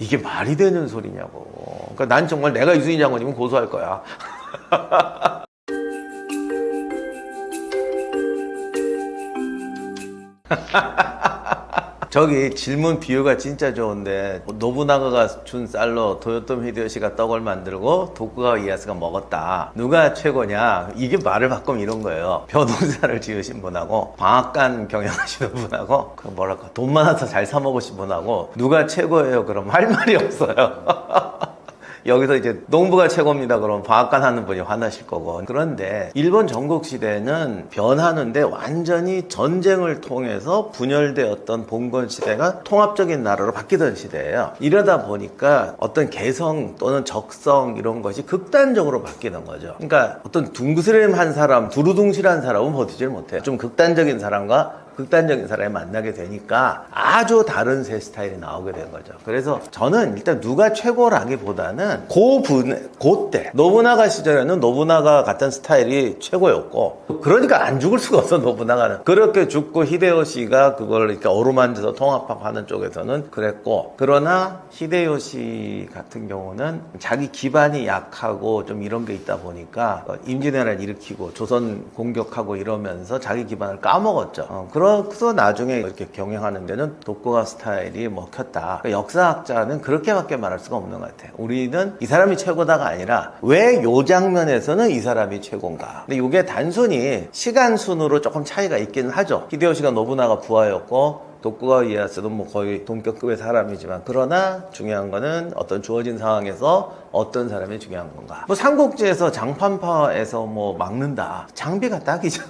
이게 말이 되는 소리냐고. 그러니까 난 정말 내가 이순신 장관이면 고소할 거야. 저기 질문 비유가 진짜 좋은데, 노부나가가 준 쌀로 도요토미 히데요시가 떡을 만들고 도쿠가와 이에야스가 먹었다. 누가 최고냐? 이게 말을 바꾸면 이런 거예요. 벼농사를 지으신 분하고 방앗간 경영하시는 분하고 그 뭐랄까 돈 많아서 잘 사 먹으신 분하고 누가 최고예요? 그럼 할 말이 없어요. 여기서 이제 농부가 최고입니다. 그럼 방앗간 하는 분이 화나실 거고. 그런데 일본 전국시대는 변하는데 완전히 전쟁을 통해서 분열되었던 봉건 시대가 통합적인 나라로 바뀌던 시대예요. 이러다 보니까 어떤 개성 또는 적성 이런 것이 극단적으로 바뀌는 거죠. 그러니까 어떤 둥그스름한 사람, 두루둥실한 사람은 버티질 못해요. 좀 극단적인 사람과 극단적인 사람이 만나게 되니까 아주 다른 새 스타일이 나오게 된 거죠. 그래서 저는 일단 누가 최고라기보다는 그때 노부나가 시절에는 노부나가 같은 스타일이 최고였고, 그러니까 안 죽을 수가 없어. 노부나가는 그렇게 죽고 히데요시가 그걸 이렇게 어루만져서 통합하는 쪽에서는 그랬고, 그러나 히데요시 같은 경우는 자기 기반이 약하고 좀 이런 게 있다 보니까 임진왜란을 일으키고 조선 공격하고 이러면서 자기 기반을 까먹었죠. 그래서 나중에 이렇게 경영하는 데는 도쿠가 스타일이 먹혔다. 그러니까 역사학자는 그렇게밖에 말할 수가 없는 것 같아요. 우리는 이 사람이 최고다가 아니라 왜 요 장면에서는 이 사람이 최고인가. 근데 이게 단순히 시간 순으로 조금 차이가 있기는 하죠. 히데요시가 노부나가 부하였고 도쿠가와 이에야스도 뭐 거의 동격급의 사람이지만, 그러나 중요한 거는 어떤 주어진 상황에서 어떤 사람이 중요한 건가. 뭐 삼국지에서 장판파에서 뭐 막는다. 장비가 딱이죠.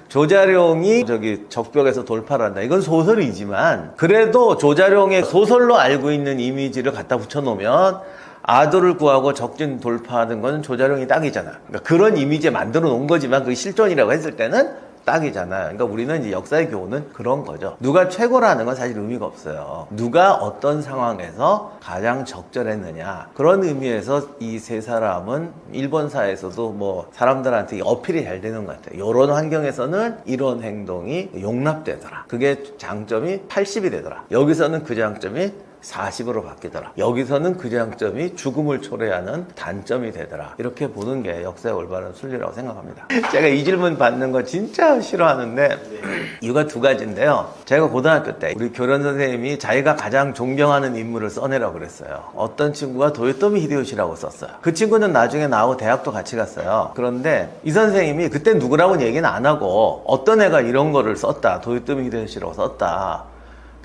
조자룡이 저기 적벽에서 돌파를 한다. 이건 소설이지만 그래도 조자룡의 소설로 알고 있는 이미지를 갖다 붙여놓으면 아도를 구하고 적진 돌파하는 건 조자룡이 딱이잖아. 그러니까 그런 이미지에 만들어 놓은 거지만 그게 실존이라고 했을 때는 딱이잖아요. 그러니까 우리는 이제 역사의 교훈은 그런 거죠. 누가 최고라는 건 사실 의미가 없어요. 누가 어떤 상황에서 가장 적절했느냐. 그런 의미에서 이 세 사람은 일본사에서도 뭐 사람들한테 어필이 잘 되는 것 같아요. 이런 환경에서는 이런 행동이 용납되더라. 그게 장점이 80이 되더라. 여기서는 그 장점이 40으로 바뀌더라. 여기서는 그 장점이 죽음을 초래하는 단점이 되더라. 이렇게 보는 게 역사의 올바른 순리라고 생각합니다. 제가 이 질문 받는 거 진짜 싫어하는데 이유가 두 가지인데요. 제가 고등학교 때 우리 교련 선생님이 자기가 가장 존경하는 인물을 써내라고 그랬어요. 어떤 친구가 도요토미 히데요시라고 썼어요. 그 친구는 나중에 나하고 대학도 같이 갔어요. 그런데 이 선생님이 그때 누구라고는 얘기는 안 하고 어떤 애가 이런 거를 썼다. 도요토미 히데요시라고 썼다.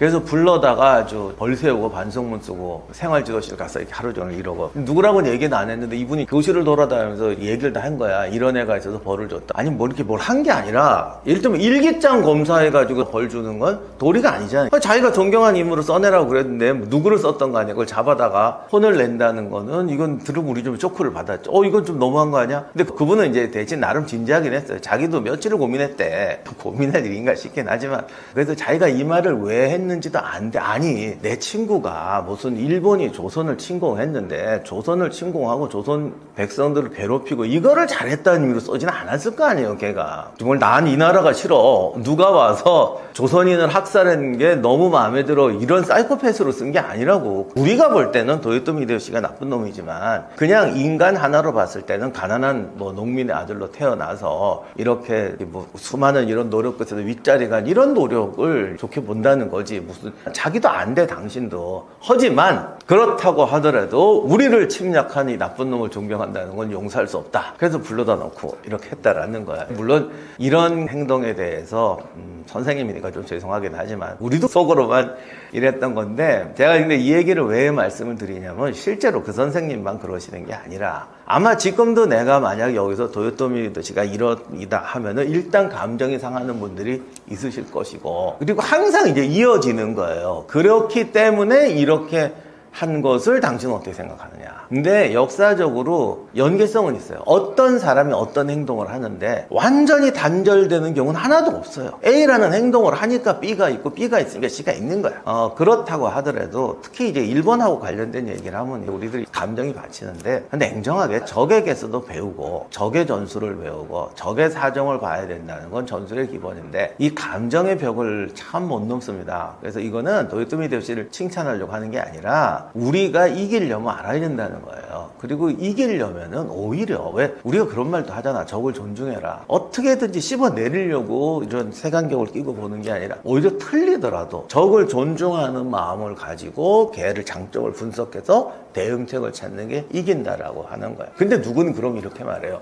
그래서 불러다가 아주 벌 세우고 반성문 쓰고 생활지도실 가서 이렇게 하루 종일 이러고, 누구라고는 얘기는 안 했는데 이분이 교실을 돌아다니면서 얘기를 다 한 거야. 이런 애가 있어서 벌을 줬다. 아니 뭐 이렇게 뭘 한 게 아니라, 예를 들면 일기장 검사해가지고 벌 주는 건 도리가 아니잖아요. 자기가 존경한 인물을 써내라고 그랬는데 누구를 썼던 거 아니야. 그걸 잡아다가 혼을 낸다는 거는, 이건 들으면 우리 좀 쇼크를 받았죠. 이건 좀 너무한 거 아니야? 근데 그분은 이제 대신 나름 진지하긴 했어요. 자기도 며칠을 고민했대. 고민할 일인가 싶긴 하지만, 그래서 자기가 이 말을 왜 했는지 지도 안 돼. 아니, 내 친구가 무슨 일본이 조선을 침공했는데 조선을 침공하고 조선 백성들을 괴롭히고 이거를 잘했다는 의미로 써지는 않았을 거 아니에요. 걔가 정말 난 이 나라가 싫어, 누가 와서 조선인을 학살한 게 너무 마음에 들어, 이런 사이코패스로 쓴 게 아니라고. 우리가 볼 때는 도요토미 히데요시가 나쁜 놈이지만 그냥 인간 하나로 봤을 때는 가난한 뭐 농민의 아들로 태어나서 이렇게 뭐 수많은 이런 노력 끝에서 윗자리 간 이런 노력을 좋게 본다는 거지. 무슨 자기도 안 돼, 당신도. 하지만 그렇다고 하더라도 우리를 침략한 이 나쁜 놈을 존경한다는 건 용서할 수 없다. 그래서 불러다 놓고 이렇게 했다라는 거야. 물론 이런 행동에 대해서 선생님이니까 좀 죄송하긴 하지만 우리도 속으로만 이랬던 건데, 제가 근데 이 얘기를 왜 말씀을 드리냐면 실제로 그 선생님만 그러시는 게 아니라 아마 지금도 내가 만약 여기서 도요토미 히데요시가 이러이다 하면은 일단 감정이 상하는 분들이 있으실 것이고, 그리고 항상 이제 이어지는 거예요. 그렇기 때문에 이렇게 한 것을 당신은 어떻게 생각하느냐. 근데 역사적으로 연계성은 있어요. 어떤 사람이 어떤 행동을 하는데 완전히 단절되는 경우는 하나도 없어요. A라는 행동을 하니까 B가 있고 B가 있으니까 C가 있는 거야. 그렇다고 하더라도 특히 이제 일본하고 관련된 얘기를 하면 우리들이 감정이 받치는데, 근데 냉정하게 적에게서도 배우고 적의 전술을 배우고 적의 사정을 봐야 된다는 건 전술의 기본인데 이 감정의 벽을 참 못 넘습니다. 그래서 이거는 도요토미 히데요시를 칭찬하려고 하는 게 아니라 우리가 이기려면 알아야 된다는 거예요. 그리고 이기려면은 오히려 왜 우리가 그런 말도 하잖아. 적을 존중해라. 어떻게든지 씹어내리려고 이런 색안경을 끼고 보는 게 아니라 오히려 틀리더라도 적을 존중하는 마음을 가지고 걔를 장점을 분석해서 대응책을 찾는 게 이긴다라고 하는 거야. 근데 누구는 그럼 이렇게 말해요.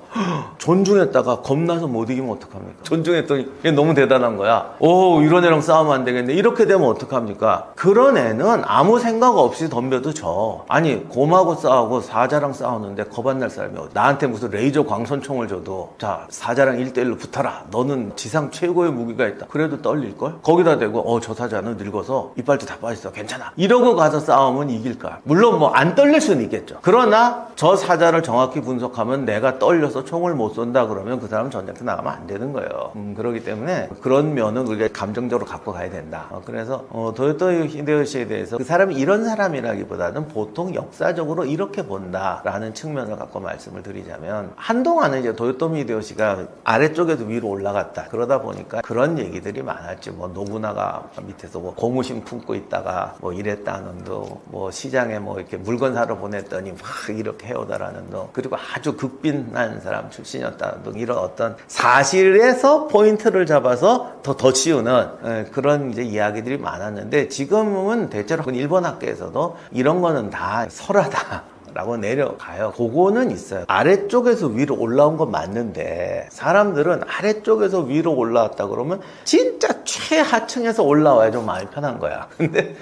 존중했다가 겁나서 못 이기면 어떡합니까? 존중했더니 얘 너무 대단한 거야. 오, 이런 애랑 싸우면 안 되겠네. 이렇게 되면 어떡합니까? 그런 애는 아무 생각 없이 덤벼도 져. 아니, 곰하고 싸우고 사자랑 싸우는데 겁 안 날 사람이 나한테 무슨 레이저 광선총을 줘도 자, 사자랑 1대1로 붙어라. 너는 지상 최고의 무기가 있다. 그래도 떨릴걸? 거기다 대고 저 사자는 늙어서 이빨도 다 빠졌어. 괜찮아. 이러고 가서 싸우면 이길까? 물론 뭐 안 떨릴 수는 있겠죠. 그러나 저 사자를 정확히 분석하면 내가 떨려서 총을 못 쏜다 그러면 그 사람은 전쟁터 나가면 안 되는 거예요. 그렇기 때문에 그런 면은 우리가 감정적으로 갖고 가야 된다. 그래서 도요토미 히데요시에 대해서 그 사람이 이런 사람이라기보다는 보통 역사적으로 이렇게 본다라는 측면을 갖고 말씀을 드리자면, 한동안은 이제 도요토미 히데요시가 아래쪽에도 위로 올라갔다. 그러다 보니까 그런 얘기들이 많았지. 뭐 노부나가 밑에서 뭐 고무신 품고 있다가 뭐 이랬다는 둥, 뭐 시장에 뭐 이렇게 물건 사러 보냈더니 막 이렇게 해오다라는 둥, 그리고 아주 극빈한 사람 출신이었다는 둥, 이런 어떤 사실에서 포인트를 잡아서 더 치우는 그런 이제 이야기들이 많았는데, 지금은 대체로 일본 학계에서도 이런 거는 다 설하다 라고 내려가요. 그거는 있어요. 아래쪽에서 위로 올라온 건 맞는데 사람들은 아래쪽에서 위로 올라왔다 그러면 진짜 최하층에서 올라와야 좀 마음이 편한 거야. 근데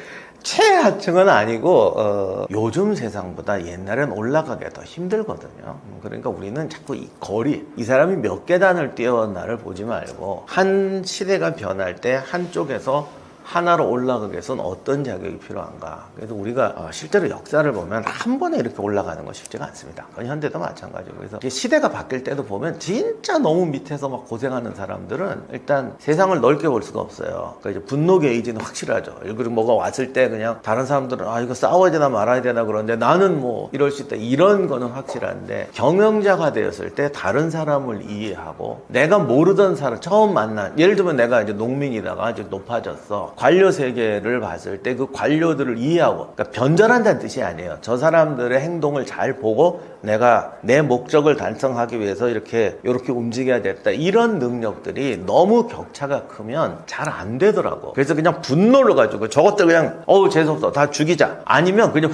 최하층은 아니고 요즘 세상보다 옛날엔 올라가기가 더 힘들거든요. 그러니까 우리는 자꾸 이 거리, 이 사람이 몇 계단을 뛰어왔나를 보지 말고 한 시대가 변할 때 한쪽에서 하나로 올라가기 위해서는 어떤 자격이 필요한가. 그래서 우리가 실제로 역사를 보면 한 번에 이렇게 올라가는 건 쉽지가 않습니다. 그건 현대도 마찬가지고. 그래서 시대가 바뀔 때도 보면 진짜 너무 밑에서 막 고생하는 사람들은 일단 세상을 넓게 볼 수가 없어요. 그러니까 이제 분노 게이지는 확실하죠. 그리고 뭐가 왔을 때 그냥 다른 사람들은 이거 싸워야 되나 말아야 되나 그러는데 나는 뭐 이럴 수 있다. 이런 거는 확실한데, 경영자가 되었을 때 다른 사람을 이해하고 내가 모르던 사람 처음 만난, 예를 들면 내가 이제 농민이다가 이제 높아졌어. 관료 세계를 봤을 때 그 관료들을 이해하고, 그러니까 변절한다는 뜻이 아니에요. 저 사람들의 행동을 잘 보고 내가 내 목적을 달성하기 위해서 이렇게 움직여야 됐다. 이런 능력들이 너무 격차가 크면 잘 안 되더라고. 그래서 그냥 분노를 가지고 저것들 그냥 재수없어 다 죽이자. 아니면 그냥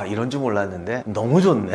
이런 줄 몰랐는데 너무 좋네.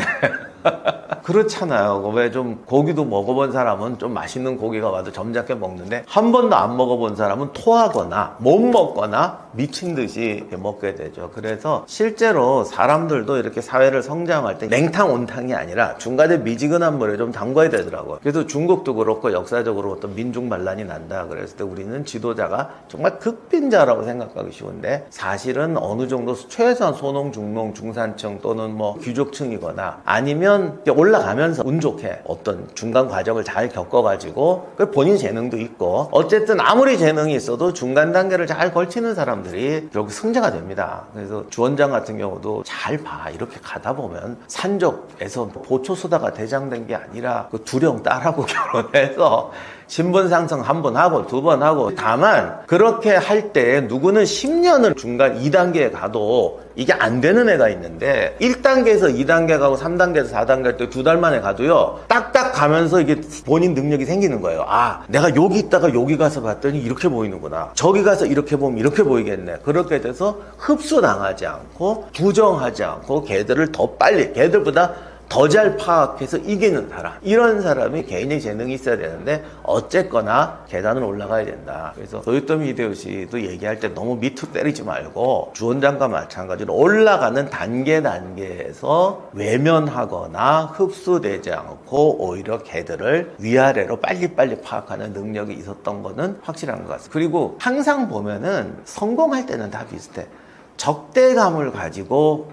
그렇잖아요. 왜 좀 고기도 먹어본 사람은 좀 맛있는 고기가 와도 점잖게 먹는데 한 번도 안 먹어본 사람은 토하거나 못 먹거나 미친 듯이 먹게 되죠. 그래서 실제로 사람들도 이렇게 사회를 성장할 때 냉탕 온탕이 아니라 중간에 미지근한 물에 좀 담궈야 되더라고요. 그래서 중국도 그렇고 역사적으로 어떤 민중 반란이 난다 그랬을 때 우리는 지도자가 정말 극빈자라고 생각하기 쉬운데, 사실은 어느 정도 최소한 소농, 중농, 중산층 또는 뭐 귀족층이거나 아니면 올라가면서 운 좋게 어떤 중간 과정을 잘 겪어가지고 본인 재능도 있고, 어쨌든 아무리 재능이 있어도 중간 단계를 잘 걸치는 사람들이 결국 승자가 됩니다. 그래서 주원장 같은 경우도 잘 봐. 이렇게 가다 보면 산족에서 보초수다가 대장된 게 아니라 그 두령 딸하고 결혼해서 신분 상승 한 번 하고 두 번 하고, 다만 그렇게 할 때 누구는 10년을 중간 2단계에 가도 이게 안 되는 애가 있는데 1단계에서 2단계 가고 3단계에서 4단계 할 때 2달 만에 가도요 딱딱 가면서 이게 본인 능력이 생기는 거예요. 내가 여기 있다가 여기 가서 봤더니 이렇게 보이는구나, 저기 가서 이렇게 보면 이렇게 보이겠네. 그렇게 돼서 흡수당하지 않고 부정하지 않고 걔들을 더 빨리, 걔들보다 더 잘 파악해서 이기는 사람, 이런 사람이 개인의 재능이 있어야 되는데 어쨌거나 계단을 올라가야 된다. 그래서 도요토미 히데요시도 얘기할 때 너무 밑으로 때리지 말고 주원장과 마찬가지로 올라가는 단계에서 외면하거나 흡수되지 않고 오히려 걔들을 위아래로 빨리빨리 파악하는 능력이 있었던 거는 확실한 것 같습니다. 그리고 항상 보면은 성공할 때는 다 비슷해. 적대감을 가지고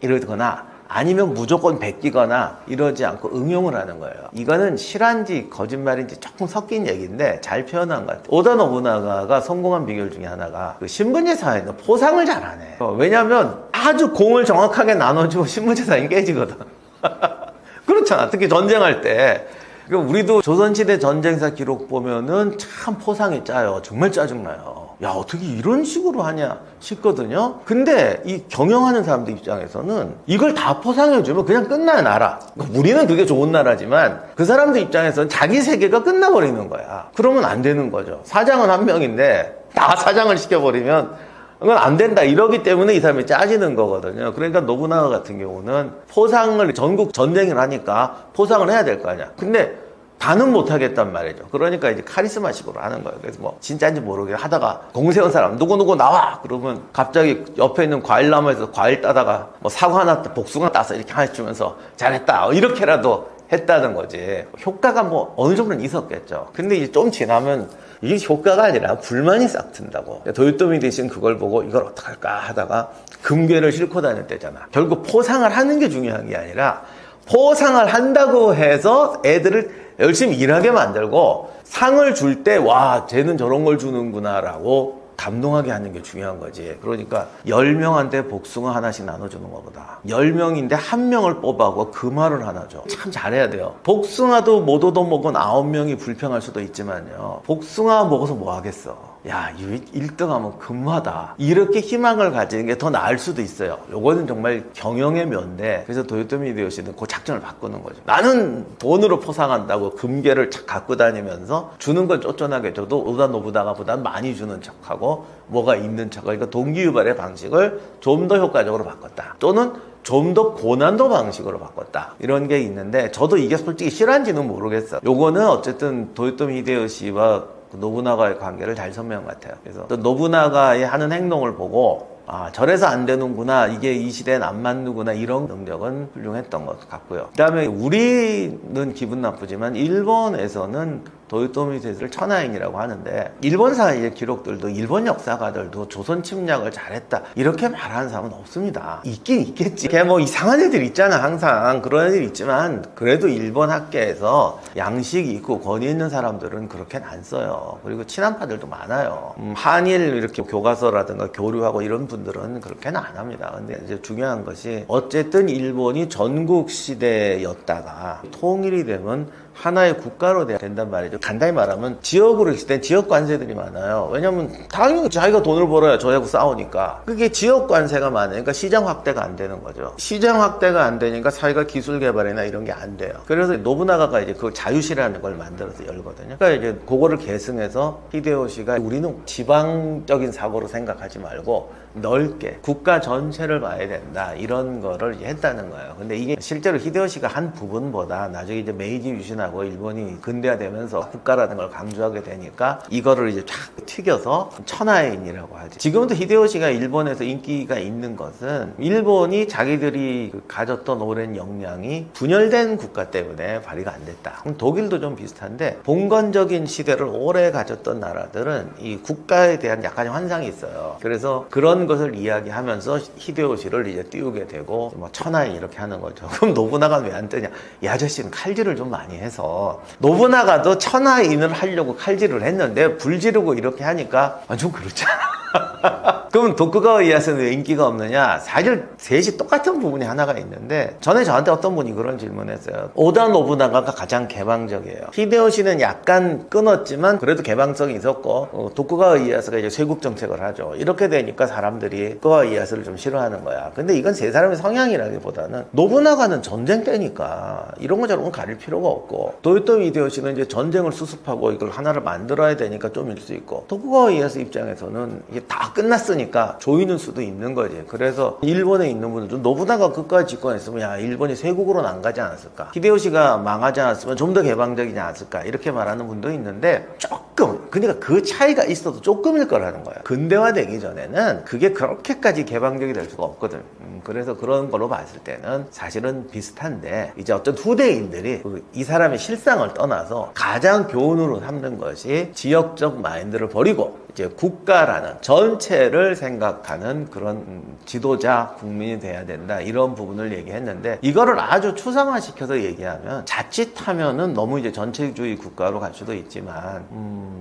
이러거나 아니면 무조건 베끼거나 이러지 않고 응용을 하는 거예요. 이거는 실화인지 거짓말인지 조금 섞인 얘기인데 잘 표현한 것 같아요. 오다 노부나가가 성공한 비결 중에 하나가 그 신분제사에는 포상을 잘하네. 왜냐하면 아주 공을 정확하게 나눠주고 신분제사에 깨지거든. 그렇잖아. 특히 전쟁할 때. 우리도 조선시대 전쟁사 기록 보면은 참 포상이 짜요. 정말 짜증나요. 야, 어떻게 이런 식으로 하냐 싶거든요. 근데 이 경영하는 사람들 입장에서는 이걸 다 포상해주면 그냥 끝나요, 나라. 우리는 그게 좋은 나라지만 그 사람들 입장에서는 자기 세계가 끝나버리는 거야. 그러면 안 되는 거죠. 사장은 한 명인데 다 사장을 시켜버리면 그건 안 된다. 이러기 때문에 이 사람이 짜지는 거거든요. 그러니까 노부나가 같은 경우는 포상을 전국 전쟁을 하니까 포상을 해야 될 거 아니야. 근데 다는 못하겠단 말이죠. 그러니까 이제 카리스마식으로 하는 거예요. 그래서 뭐 진짜인지 모르게 하다가 공세운 사람 누구누구 나와! 그러면 갑자기 옆에 있는 과일나무에서 과일 따다가 뭐 사과 하나 복숭아 따서 이렇게 하나 주면서 잘했다. 이렇게라도 했다는 거지. 효과가 뭐 어느 정도는 있었겠죠. 근데 이제 좀 지나면 이게 효과가 아니라 불만이 싹 튼다고. 도요토미 대신 그걸 보고 이걸 어떡할까 하다가 금괴를 싣고 다닐 때잖아. 결국 포상을 하는 게 중요한 게 아니라 포상을 한다고 해서 애들을 열심히 일하게 만들고 상을 줄 때 와, 쟤는 저런 걸 주는구나 라고 감동하게 하는 게 중요한 거지. 그러니까 10명한테 복숭아 하나씩 나눠주는 것보다 10명인데 한 명을 뽑아고 금화를 하나 줘. 참 잘해야 돼요. 복숭아도 못 얻어먹은 9명이 불평할 수도 있지만요, 복숭아 먹어서 뭐 하겠어. 야, 1등하면 금화다. 이렇게 희망을 가지는 게 더 나을 수도 있어요. 요거는 정말 경영의 묘인데, 그래서 도요토미 히데요시는 그 작전을 바꾸는 거죠. 나는 돈으로 포상한다고 금괴를 착 갖고 다니면서 주는 건 쫓겨나게 줘도 오다 노부나가보다 많이 주는 척하고 뭐가 있는 척. 그러니까 동기유발의 방식을 좀 더 효과적으로 바꿨다. 또는 좀 더 고난도 방식으로 바꿨다. 이런 게 있는데, 저도 이게 솔직히 실화인지는 모르겠어요. 요거는 어쨌든 도요토미 히데요시와 노부나가의 관계를 잘 설명한 것 같아요. 그래서 또 노부나가의 하는 행동을 보고 아, 저래서 안 되는구나, 이게 이 시대엔 안 맞는구나, 이런 능력은 훌륭했던 것 같고요. 그 다음에 우리는 기분 나쁘지만 일본에서는 도요토미 히데요시를 천하인이라고 하는데, 일본사의 기록들도 일본 역사가들도 조선 침략을 잘했다 이렇게 말하는 사람은 없습니다. 있긴 있겠지. 걔 뭐 이상한 애들 있잖아. 항상 그런 애들 있지만 그래도 일본 학계에서 양식이 있고 권위 있는 사람들은 그렇게는 안 써요. 그리고 친한파들도 많아요. 한일 이렇게 교과서라든가 교류하고 이런 분들은 그렇게는 안 합니다. 근데 이제 중요한 것이 어쨌든 일본이 전국 시대였다가 통일이 되면 하나의 국가로 된단 말이죠. 간단히 말하면 지역으로 있을 땐 지역 관세들이 많아요. 왜냐면 당연히 자기가 돈을 벌어야 저하고 싸우니까. 그게 지역 관세가 많으니까 시장 확대가 안 되는 거죠. 시장 확대가 안 되니까 사회가 기술 개발이나 이런 게 안 돼요. 그래서 노부나가가 이제 그 자유시라는 걸 만들어서 열거든요. 그러니까 이제 그거를 계승해서 히데요시가 우리는 지방적인 사고로 생각하지 말고 넓게 국가 전체를 봐야 된다, 이런 거를 이제 했다는 거예요. 근데 이게 실제로 히데요시가 한 부분보다 나중에 이제 메이지 유신하고 일본이 근대화되면서 국가라는 걸 강조하게 되니까 이거를 이제 쫙 튀겨서 천하인이라고 하지. 지금도 히데요시가 일본에서 인기가 있는 것은 일본이 자기들이 가졌던 오랜 역량이 분열된 국가 때문에 발휘가 안 됐다. 그럼 독일도 좀 비슷한데, 봉건적인 시대를 오래 가졌던 나라들은 이 국가에 대한 약간의 환상이 있어요. 그래서 그런 것을 이야기하면서 히데요시를 이제 띄우게 되고 뭐 천하인 이렇게 하는 거죠. 그럼 노부나가는 왜 안 뜨냐? 이 아저씨는 칼질을 좀 많이 해서. 노부나가도 천하인을 하려고 칼질을 했는데 불 지르고 이렇게 하니까 좀 그렇잖아. 그럼 도쿠가와 이에야스는 왜 인기가 없느냐? 사실 셋이 똑같은 부분이 하나가 있는데, 전에 저한테 어떤 분이 그런 질문했어요. 오다 노부나가가 가장 개방적이에요. 히데요시는 약간 끊었지만 그래도 개방성이 있었고, 도쿠가와 이에야스가 이제 쇄국 정책을 하죠. 이렇게 되니까 사람들이 도쿠가와 이에야스를 좀 싫어하는 거야. 근데 이건 세 사람의 성향이라기보다는 노부나가는 전쟁 때니까 이런 거 저런 거 가릴 필요가 없고, 도요토미 히데요시는 이제 전쟁을 수습하고 이걸 하나를 만들어야 되니까 좀일 수 있고, 도쿠가와 이에야스 입장에서는 이게 다 끝났으니까 조이는 수도 있는 거지. 그래서 일본에 있는 분들도 노부나가 끝까지 집권했으면 야, 일본이 쇄국으로는 안 가지 않았을까, 히데요시가 망하지 않았으면 좀 더 개방적이지 않았을까, 이렇게 말하는 분도 있는데, 조금, 그러니까 그 차이가 있어도 조금일 거라는 거야. 근대화되기 전에는 그게 그렇게까지 개방적이 될 수가 없거든. 그래서 그런 걸로 봤을 때는 사실은 비슷한데, 이제 어떤 후대인들이 이 사람의 실상을 떠나서 가장 교훈으로 삼는 것이 지역적 마인드를 버리고 이제 국가라는 전체를 생각하는 그런 지도자 국민이 돼야 된다, 이런 부분을 얘기했는데, 이거를 아주 추상화시켜서 얘기하면 자칫하면은 너무 이제 전체주의 국가로 갈 수도 있지만,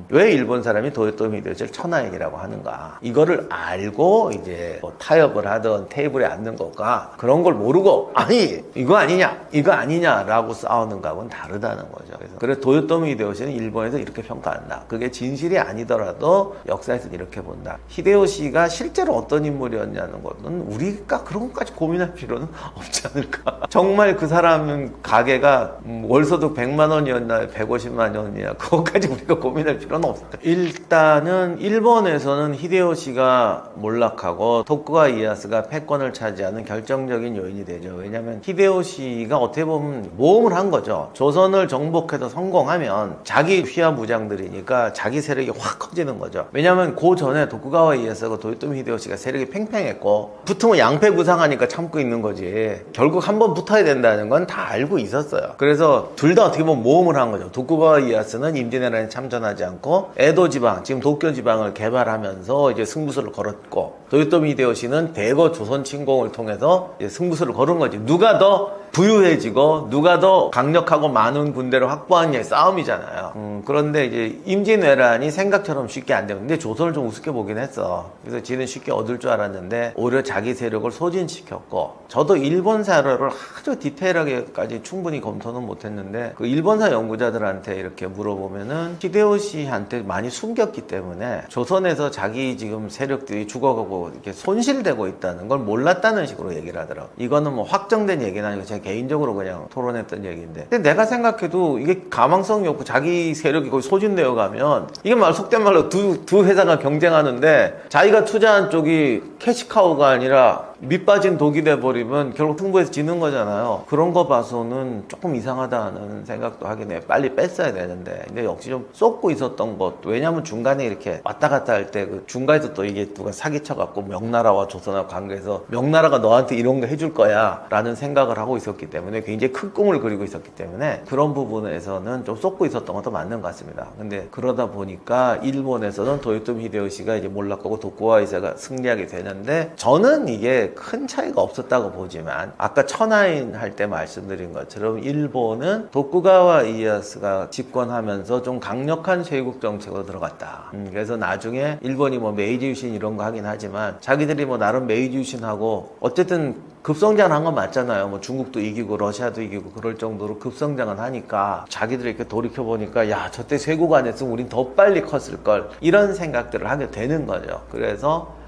왜 일본 사람이 도요토미 히데요시를 천하행이라고 하는가, 이거를 알고 이제 뭐 타협을 하던 테이블에 앉는 것과 그런 걸 모르고 아니 이거 아니냐라고 싸우는 거하고는 다르다는 거죠. 그래서 도요토미 히데요시는 일본에서 이렇게 평가한다. 그게 진실이 아니더라도 역사에서 이렇게 본다. 히데요시가 실제로 어떤 인물이었냐는 것은 우리가 그런 것까지 고민할 필요는 없지 않을까. 정말 그 사람은 가게가 월소득 100만 원이었나 150만 원이냐, 그것까지 우리가 고민할 필요는 없을까. 일단은 일본에서는 히데요시가 몰락하고 토쿠가와 이에야스가 패권을 차지하는 결정적인 요인이 되죠. 왜냐하면 히데요시가 어떻게 보면 모험을 한 거죠. 조선을 정복해서 성공하면 자기 휘하 무장들이니까 자기 세력이 확 커지는 거죠. 왜냐하면 그 전에 토쿠가와 이에야스하고 도요토미 히데요시가 세력이 팽팽했고, 붙으면 양패부상하니까 참고 있는 거지. 결국 한번 붙어야 된다는 건 다 알고 있었어요. 그래서 둘 다 어떻게 보면 모험을 한 거죠. 토쿠가와 이에야스는 임진왜란에 참전하지 않고 에도 지방, 지금 도쿄 지방을 개발하면서 이제 승부수를 걸었고, 도요토미 히데요시는 대거 조선 침공을 통해서 이제 승부수를 걸은 거지. 누가 더 부유해지고 누가 더 강력하고 많은 군대를 확보하느냐의 싸움이잖아요. 그런데 이제 임진왜란이 생각처럼 쉽게 안 되는데 조선을 좀 우습게 보긴 했어. 그래서 지는 쉽게 얻을 줄 알았는데 오히려 자기 세력을 소진시켰고, 저도 일본사를 아주 디테일하게까지 충분히 검토는 못했는데 그 일본사 연구자들한테 이렇게 물어보면은 히데요시한테 많이 숨겼기 때문에 조선에서 자기 지금 세력들이 죽어가고 이렇게 손실되고 있다는 걸 몰랐다는 식으로 얘기를 하더라고. 이거는 뭐 확정된 얘기는 아니고 제가 개인적으로 그냥 토론했던 얘기인데, 근데 내가 생각해도 이게 가망성이 없고 자기 세력이 거의 소진되어 가면, 이게 말 속된 말로 두 회사가 경쟁하는데 자기가 투자한 쪽이 캐시카우가 아니라 밑빠진 독이 돼버리면 결국 승부에서 지는 거잖아요. 그런 거 봐서는 조금 이상하다는 생각도 하긴 해요. 빨리 뺐어야 되는데. 근데 역시 좀 쏟고 있었던 것. 왜냐면 중간에 이렇게 왔다 갔다 할 때 그 중간에서 또 이게 누가 사기쳐갖고 명나라와 조선하고 관계에서 명나라가 너한테 이런 거 해줄 거야 라는 생각을 하고 있었기 때문에, 굉장히 큰 꿈을 그리고 있었기 때문에 그런 부분에서는 좀 쏟고 있었던 것도 맞는 것 같습니다. 근데 그러다 보니까 일본에서는 도요토미 히데요시가 이제 몰락하고 도쿠가와 이에야스가 승리하게 되는데, 저는 이게 큰 차이가 없었다고 보지만, 아까 천하인 할 때 말씀드린 것처럼 일본은 도쿠가와 이에야스가 집권하면서 좀 강력한 쇄국 정책으로 들어갔다. 그래서 나중에 일본이 뭐 메이지 유신 이런 거 하긴 하지만 자기들이 뭐 나름 메이지 유신하고 어쨌든 급성장을 한 건 맞잖아요. 뭐 중국도 이기고 러시아도 이기고 그럴 정도로 급성장을 하니까 자기들이 이렇게 돌이켜보니까 야, 저때 쇄국 안 했으면 우린 더 빨리 컸을걸, 이런 생각들을 하게 되는 거죠. 그래서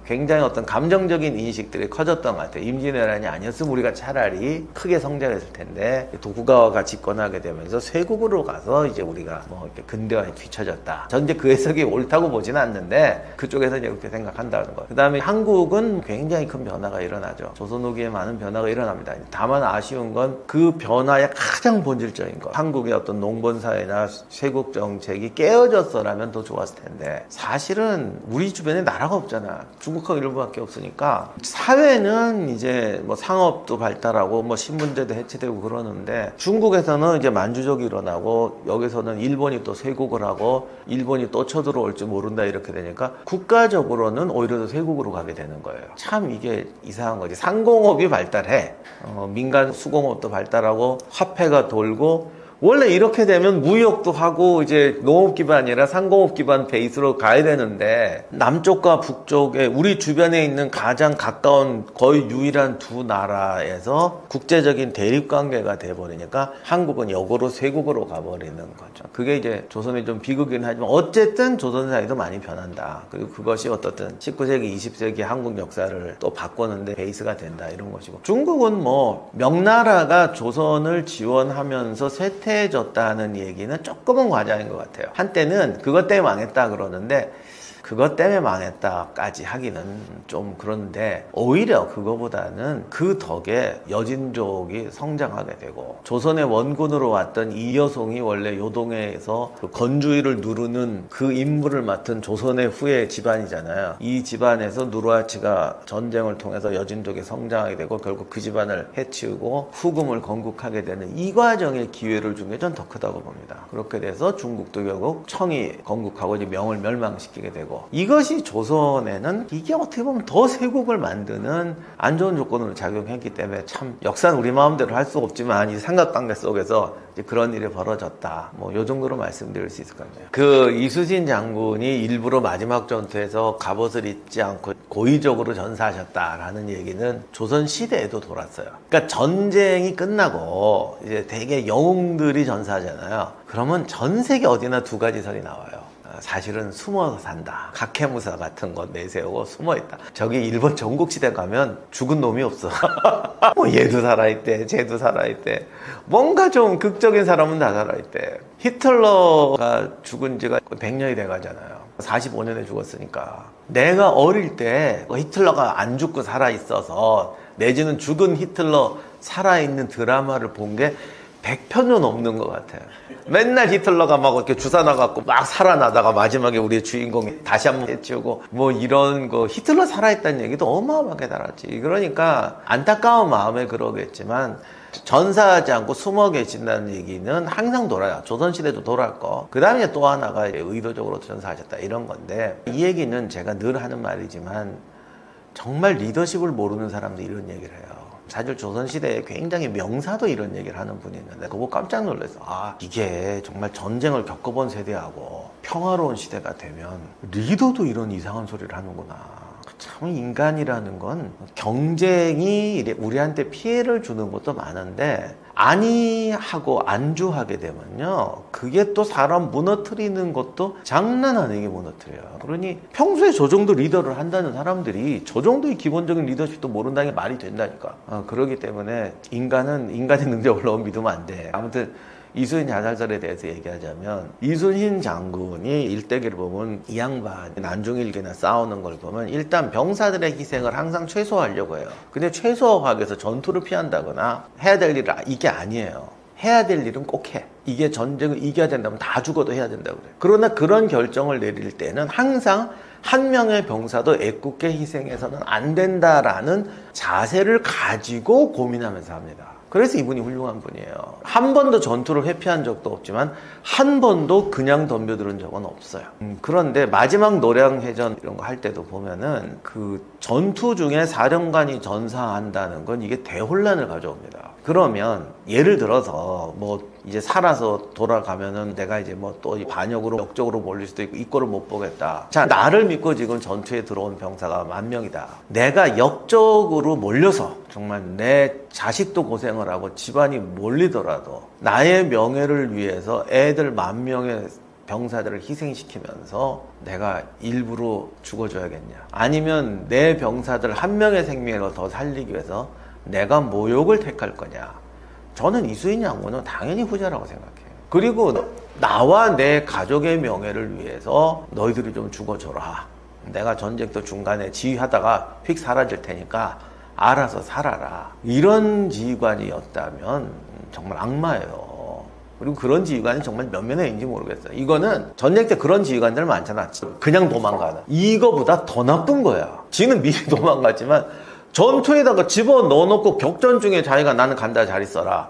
굉장히 어떤 감정적인 인식들이 커졌던 것 같아요. 임진왜란이 아니었으면 우리가 차라리 크게 성장했을 텐데 도쿠가와가 집권하게 되면서 쇄국으로 가서 이제 우리가 뭐 이렇게 근대화에 뒤처졌다. 전 이제 그 해석이 옳다고 보지는 않는데 그쪽에서 이제 그렇게 생각한다는 거예요. 그 다음에 한국은 굉장히 큰 변화가 일어나죠. 조선 후기에 많은 변화가 일어납니다. 다만 아쉬운 건 그 변화의 가장 본질적인 것, 한국의 어떤 농번사회나 쇄국 정책이 깨어졌어라면 더 좋았을 텐데, 사실은 우리 주변에 나라가 없잖아. 중국하고 일본밖에 없으니까 사회는 이제 뭐 상업도 발달하고 뭐 신문제도 해체되고 그러는데, 중국에서는 이제 만주족이 일어나고 여기서는 일본이 또 쇄국을 하고 일본이 또 쳐들어올지 모른다, 이렇게 되니까 국가적으로는 오히려 더 쇄국으로 가게 되는 거예요. 참 이게 이상한 거지. 상공업이 발달해, 민간 수공업도 발달하고 화폐가 돌고, 원래 이렇게 되면 무역도 하고 이제 농업 기반이라 상공업 기반 베이스로 가야 되는데, 남쪽과 북쪽에 우리 주변에 있는 가장 가까운 거의 유일한 두 나라에서 국제적인 대립 관계가 돼버리니까 한국은 역으로 쇄국으로 가버리는 거죠. 그게 이제 조선이 좀 비극이긴 하지만 어쨌든 조선 사회도 많이 변한다. 그리고 그것이 어떻든 19세기, 20세기 한국 역사를 또 바꾸는데 베이스가 된다, 이런 것이고, 중국은 뭐 명나라가 조선을 지원하면서 쇠퇴해졌다는 얘기는 조금은 과장인 것 같아요. 한때는 그것 때문에 망했다 그러는데, 그것 때문에 망했다까지 하기는 좀 그런데 오히려 그거보다는 그 덕에 여진족이 성장하게 되고 조선의 원군으로 왔던 이여송이 원래 요동해에서 그 건주의를 누르는 그 임무를 맡은 조선의 후예 집안이잖아요. 이 집안에서 누르하치가 전쟁을 통해서 여진족이 성장하게 되고 결국 그 집안을 해치우고 후금을 건국하게 되는 이 과정의 기회를 준 게 전 더 크다고 봅니다. 그렇게 돼서 중국도 결국 청이 건국하고 이제 명을 멸망시키게 되고 이것이 조선에는 이게 어떻게 보면 더 세국을 만드는 안 좋은 조건으로 작용했기 때문에 참 역사는 우리 마음대로 할 수 없지만 이 삼각관계 속에서 이제 그런 일이 벌어졌다. 뭐 요 정도로 말씀드릴 수 있을 것 같네요. 그 이수신 장군이 일부러 마지막 전투에서 갑옷을 입지 않고 고의적으로 전사하셨다라는 얘기는 조선 시대에도 돌았어요. 그러니까 전쟁이 끝나고 이제 대개 영웅들이 전사하잖아요. 그러면 전 세계 어디나 두 가지 설이 나와요. 사실은 숨어서 산다. 각해무사 같은 거 내세우고 숨어있다. 저기 일본 전국시대 가면 죽은 놈이 없어. 뭐 얘도 살아있대, 쟤도 살아있대. 뭔가 좀 극적인 사람은 다 살아있대. 히틀러가 죽은 지가 100년이 돼가잖아요. 45년에 죽었으니까. 내가 어릴 때 히틀러가 안 죽고 살아있어서 내지는 죽은 히틀러 살아있는 드라마를 본 게 100편은 넘는 것 같아요. 맨날 히틀러가 막 이렇게 주사 나갖고 막 살아나다가 마지막에 우리의 주인공이 다시 한번 해치우고 뭐 이런 거 히틀러 살아있다는 얘기도 어마어마하게 달았지. 그러니까 안타까운 마음에 그러겠지만 전사하지 않고 숨어 계신다는 얘기는 항상 돌아요. 조선시대도 돌아올 거. 그 다음에 또 하나가 의도적으로 전사하셨다 이런 건데 이 얘기는 제가 늘 하는 말이지만 정말 리더십을 모르는 사람들이 이런 얘기를 해요. 사실 조선시대에 굉장히 명사도 이런 얘기를 하는 분이 있는데 그거 보고 깜짝 놀랐어. 아, 이게 정말 전쟁을 겪어본 세대하고 평화로운 시대가 되면 리더도 이런 이상한 소리를 하는구나. 참 인간이라는 건 경쟁이 우리한테 피해를 주는 것도 많은데 아니하고 안주하게 되면요 그게 또 사람 무너뜨리는 것도 장난 아니게 무너뜨려요. 그러니 평소에 저 정도 리더를 한다는 사람들이 저 정도의 기본적인 리더십도 모른다는 게 말이 된다니까. 그러기 때문에 인간은 인간의 능력을 너무 믿으면 안 돼. 아무튼 이순신 자살설에 대해서 얘기하자면 이순신 장군이 일대기를 보면 이 양반 난중일기나 싸우는 걸 보면 일단 병사들의 희생을 항상 최소화하려고 해요. 근데 최소화하기 위해서 전투를 피한다거나 해야 될 일은 이게 아니에요. 해야 될 일은 꼭 해. 이게 전쟁을 이겨야 된다면 다 죽어도 해야 된다고 그래요. 그러나 그런 결정을 내릴 때는 항상 한 명의 병사도 애꿎게 희생해서는 안 된다라는 자세를 가지고 고민하면서 합니다. 그래서 이분이 훌륭한 분이에요. 한 번도 전투를 회피한 적도 없지만 한 번도 그냥 덤벼드는 적은 없어요. 그런데 마지막 노량해전 이런 거 할 때도 보면은 그 전투 중에 사령관이 전사한다는 건 이게 대혼란을 가져옵니다. 그러면 예를 들어서 뭐 이제 살아서 돌아가면은 내가 이제 뭐 또 반역으로 역적으로 몰릴 수도 있고 이꼴을 못 보겠다. 자, 나를 믿고 지금 전투에 들어온 병사가 10,000명이다. 내가 역적으로 몰려서 정말 내 자식도 고생을 하고 집안이 몰리더라도 나의 명예를 위해서 애들 10,000명의 병사들을 희생시키면서 내가 일부러 죽어줘야겠냐. 아니면 내 병사들 1명의 생명을 더 살리기 위해서 내가 모욕을 택할 거냐. 저는 이수인 장군은 당연히 후자라고 생각해요. 그리고 나와 내 가족의 명예를 위해서 너희들이 좀 죽어줘라. 내가 전쟁터 중간에 지휘하다가 휙 사라질 테니까 알아서 살아라. 이런 지휘관이었다면 정말 악마예요. 그리고 그런 지휘관이 정말 몇 명인지 모르겠어요. 이거는 전쟁 때 그런 지휘관들 많잖아. 그냥 도망가는. 이거보다 더 나쁜 거야. 지는 미리 도망갔지만 전투에다가 집어넣어놓고 격전 중에 자기가 나는 간다 잘 있어라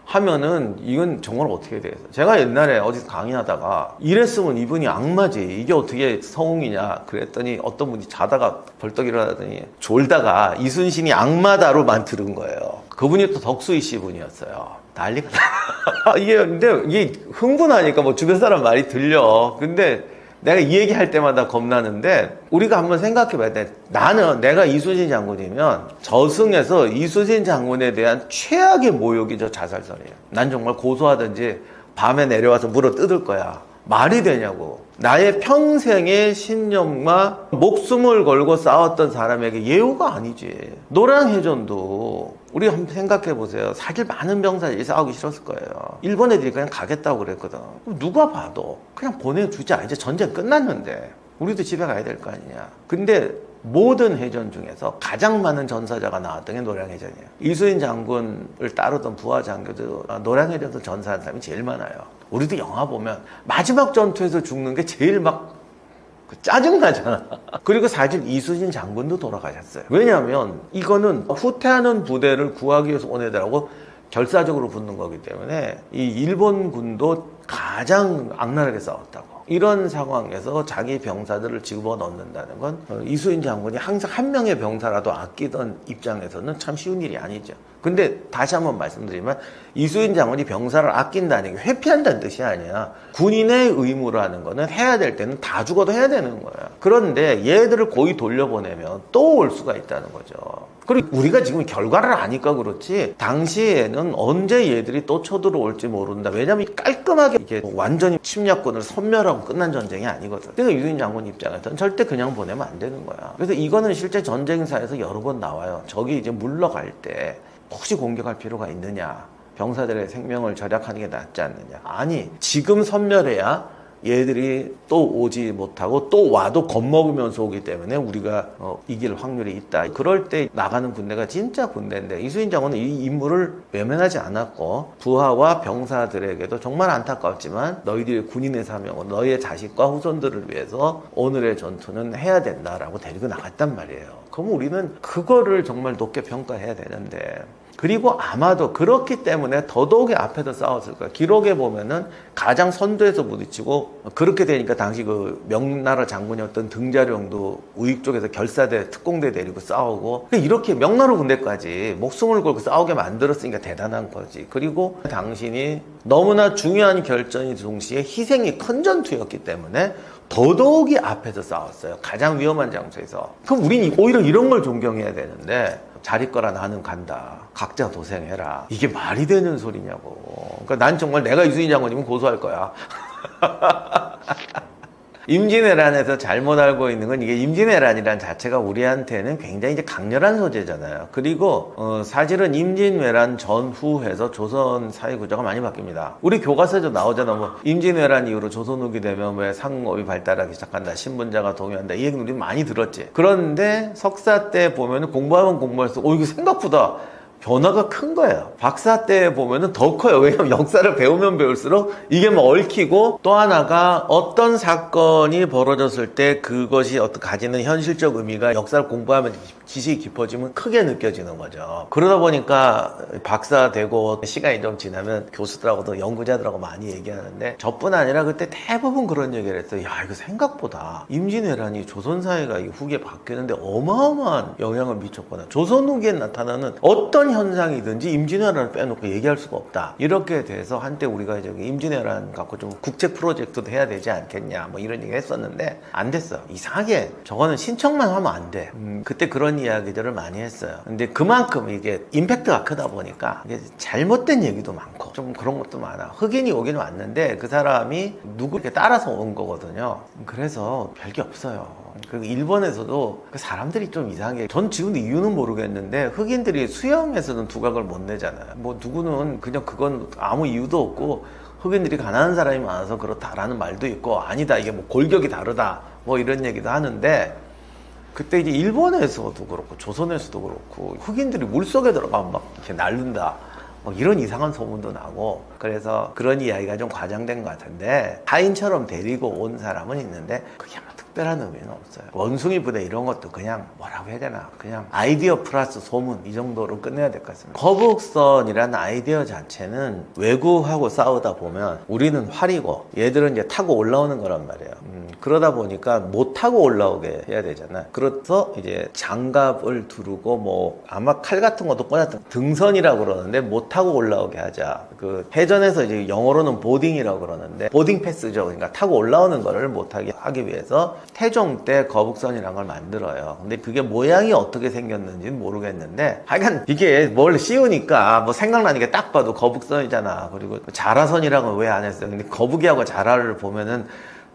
하면은 이건 정말 어떻게 되겠어요. 제가 옛날에 어디서 강의하다가 이랬으면 이분이 악마지 이게 어떻게 성웅이냐 그랬더니 어떤 분이 자다가 벌떡 일어나더니 졸다가 이순신이 악마다로만 들은 거예요. 그분이 또 덕수이 씨 분이었어요. 난리가 나. 근데 이게 흥분하니까 뭐 주변 사람 말이 들려. 근데 내가 이 얘기할 때마다 겁나는데 우리가 한번 생각해 봐야 돼. 내가 이순신 장군이면 저승에서 이순신 장군에 대한 최악의 모욕이 저 자살설이에요. 난 정말 고소하든지 밤에 내려와서 물어 뜯을 거야. 말이 되냐고. 나의 평생의 신념과 목숨을 걸고 싸웠던 사람에게 예우가 아니지. 노량해전도 우리 한번 생각해 보세요. 사실 많은 병사들이 싸우기 싫었을 거예요. 일본 애들이 그냥 가겠다고 그랬거든. 누가 봐도 그냥 보내주자. 이제 전쟁 끝났는데. 우리도 집에 가야 될 거 아니냐. 근데 모든 해전 중에서 가장 많은 전사자가 나왔던 게 노량해전이에요. 이수인 장군을 따르던 부하 장교도 노량해전에서 전사한 사람이 제일 많아요. 우리도 영화 보면 마지막 전투에서 죽는 게 제일 막 짜증나잖아. 그리고 사실 이수진 장군도 돌아가셨어요. 왜냐하면 이거는 후퇴하는 부대를 구하기 위해서 온 애들하고 결사적으로 붙는 거기 때문에 이 일본군도 가장 악랄하게 싸웠다고. 이런 상황에서 자기 병사들을 집어넣는다는 건 이수인 장군이 항상 한 명의 병사라도 아끼던 입장에서는 참 쉬운 일이 아니죠. 근데 다시 한번 말씀드리면 이수인 장군이 병사를 아낀다는 게 회피한다는 뜻이 아니야. 군인의 의무라는 거는 해야 될 때는 다 죽어도 해야 되는 거야. 그런데 얘들을 고이 돌려보내면 또 올 수가 있다는 거죠. 그리고 우리가 지금 결과를 아니까 그렇지 당시에는 언제 얘들이 또 쳐들어올지 모른다. 왜냐면 깔끔하게 이게 완전히 침략군을 섬멸하고 끝난 전쟁이 아니거든. 그러니까 이수인 장군 입장에서는 절대 그냥 보내면 안 되는 거야. 그래서 이거는 실제 전쟁사에서 여러 번 나와요. 적이 이제 물러갈 때 혹시 공격할 필요가 있느냐, 병사들의 생명을 절약하는 게 낫지 않느냐. 아니, 지금 섬멸해야 얘들이 또 오지 못하고 또 와도 겁먹으면서 오기 때문에 우리가 이길 확률이 있다. 그럴 때 나가는 군대가 진짜 군대인데 이수인 장군은 이 임무를 외면하지 않았고 부하와 병사들에게도 정말 안타까웠지만 너희들의 군인의 사명은 너희의 자식과 후손들을 위해서 오늘의 전투는 해야 된다라고 데리고 나갔단 말이에요. 그럼 우리는 그거를 정말 높게 평가해야 되는데, 그리고 아마도 그렇기 때문에 더더욱이 앞에서 싸웠을 거야. 기록에 보면은 가장 선두에서 부딪히고, 그렇게 되니까 당시 그 명나라 장군이었던 등자룡도 우익 쪽에서 결사대 특공대 데리고 싸우고, 이렇게 명나라 군대까지 목숨을 걸고 싸우게 만들었으니까 대단한 거지. 그리고 당신이 너무나 중요한 결전이 동시에 희생이 큰 전투였기 때문에 더더욱이 앞에서 싸웠어요. 가장 위험한 장소에서. 그럼 우린 오히려 이런 걸 존경해야 되는데, 자리 거라 나는 간다. 각자 도생해라. 이게 말이 되는 소리냐고. 그러니까 난 정말 내가 이수인 장군이면 고소할 거야. 임진왜란에서 잘못 알고 있는 건 이게 임진왜란이란 자체가 우리한테는 굉장히 이제 강렬한 소재잖아요. 그리고 사실은 임진왜란 전후해서 조선 사회 구조가 많이 바뀝니다. 우리 교과서에도 나오잖아. 뭐 임진왜란 이후로 조선 후기 되면 왜 상업이 발달하기 시작한다. 신분자가 동요한다. 이 얘기는 우리 많이 들었지. 그런데 석사 때 보면 공부하면 공부할수록 이거 생각보다 변화가 큰 거예요. 박사 때 보면은 더 커요. 왜냐면 역사를 배우면 배울수록 이게 뭐 얽히고, 또 하나가 어떤 사건이 벌어졌을 때 그것이 어떤 가지는 현실적 의미가 역사를 공부하면 지식이 깊어지면 크게 느껴지는 거죠. 그러다 보니까 박사 되고 시간이 좀 지나면 교수들하고도 연구자들하고 많이 얘기하는데, 저뿐 아니라 그때 대부분 그런 얘기를 했어요. 야, 이거 생각보다 임진왜란이 조선사회가 후기에 바뀌는데 어마어마한 영향을 미쳤구나. 조선 후기에 나타나는 어떤 현상이든지 임진왜란을 빼놓고 얘기할 수가 없다. 이렇게 돼서 한때 우리가 이제 임진왜란 갖고 좀 국책 프로젝트도 해야 되지 않겠냐, 뭐 이런 얘기 했었는데 안 됐어. 이상하게 저거는 신청만 하면 안 돼. 그때 그런 이야기들을 많이 했어요. 근데 그만큼 이게 임팩트가 크다 보니까 이게 잘못된 얘기도 많고 좀 그런 것도 많아. 흑인이 오긴 왔는데 그 사람이 누구 이렇게 따라서 온 거거든요. 그래서 별게 없어요. 그리고 일본에서도 그 사람들이 좀 이상해. 전 지금도 이유는 모르겠는데 흑인들이 수영에서는 두각을 못 내잖아요. 뭐 누구는 그냥 그건 아무 이유도 없고 흑인들이 가난한 사람이 많아서 그렇다라는 말도 있고, 아니다 이게 뭐 골격이 다르다 뭐 이런 얘기도 하는데, 그때 이제 일본에서도 그렇고 조선에서도 그렇고 흑인들이 물속에 들어가면 막 이렇게 날른다, 뭐 이런 이상한 소문도 나고, 그래서 그런 이야기가 좀 과장된 것 같은데, 타인처럼 데리고 온 사람은 있는데 그게 뭐 특별한 의미는 없어요. 원숭이 부대 이런 것도 그냥 뭐라고 해야 되나, 그냥 아이디어 플러스 소문 이 정도로 끝내야 될 것 같습니다. 거북선이라는 아이디어 자체는 외국하고 싸우다 보면 우리는 활이고 얘들은 이제 타고 올라오는 거란 말이에요. 그러다 보니까 못 타고 올라오게 해야 되잖아. 그래서 이제 장갑을 두르고 뭐 아마 칼 같은 것도 꽂았던 등선이라고 그러는데 못 타고 올라오게 하자. 그 해전에서 이제 영어로는 보딩이라고 그러는데 보딩 패스죠. 그러니까 타고 올라오는 거를 못 하게 하기 위해서 태종 때 거북선이라는 걸 만들어요. 근데 그게 모양이 어떻게 생겼는지는 모르겠는데, 하여간 이게 뭘 씌우니까 뭐 생각나는 게 딱 봐도 거북선이잖아. 그리고 자라선이라고 왜 안 했어요? 근데 거북이하고 자라를 보면은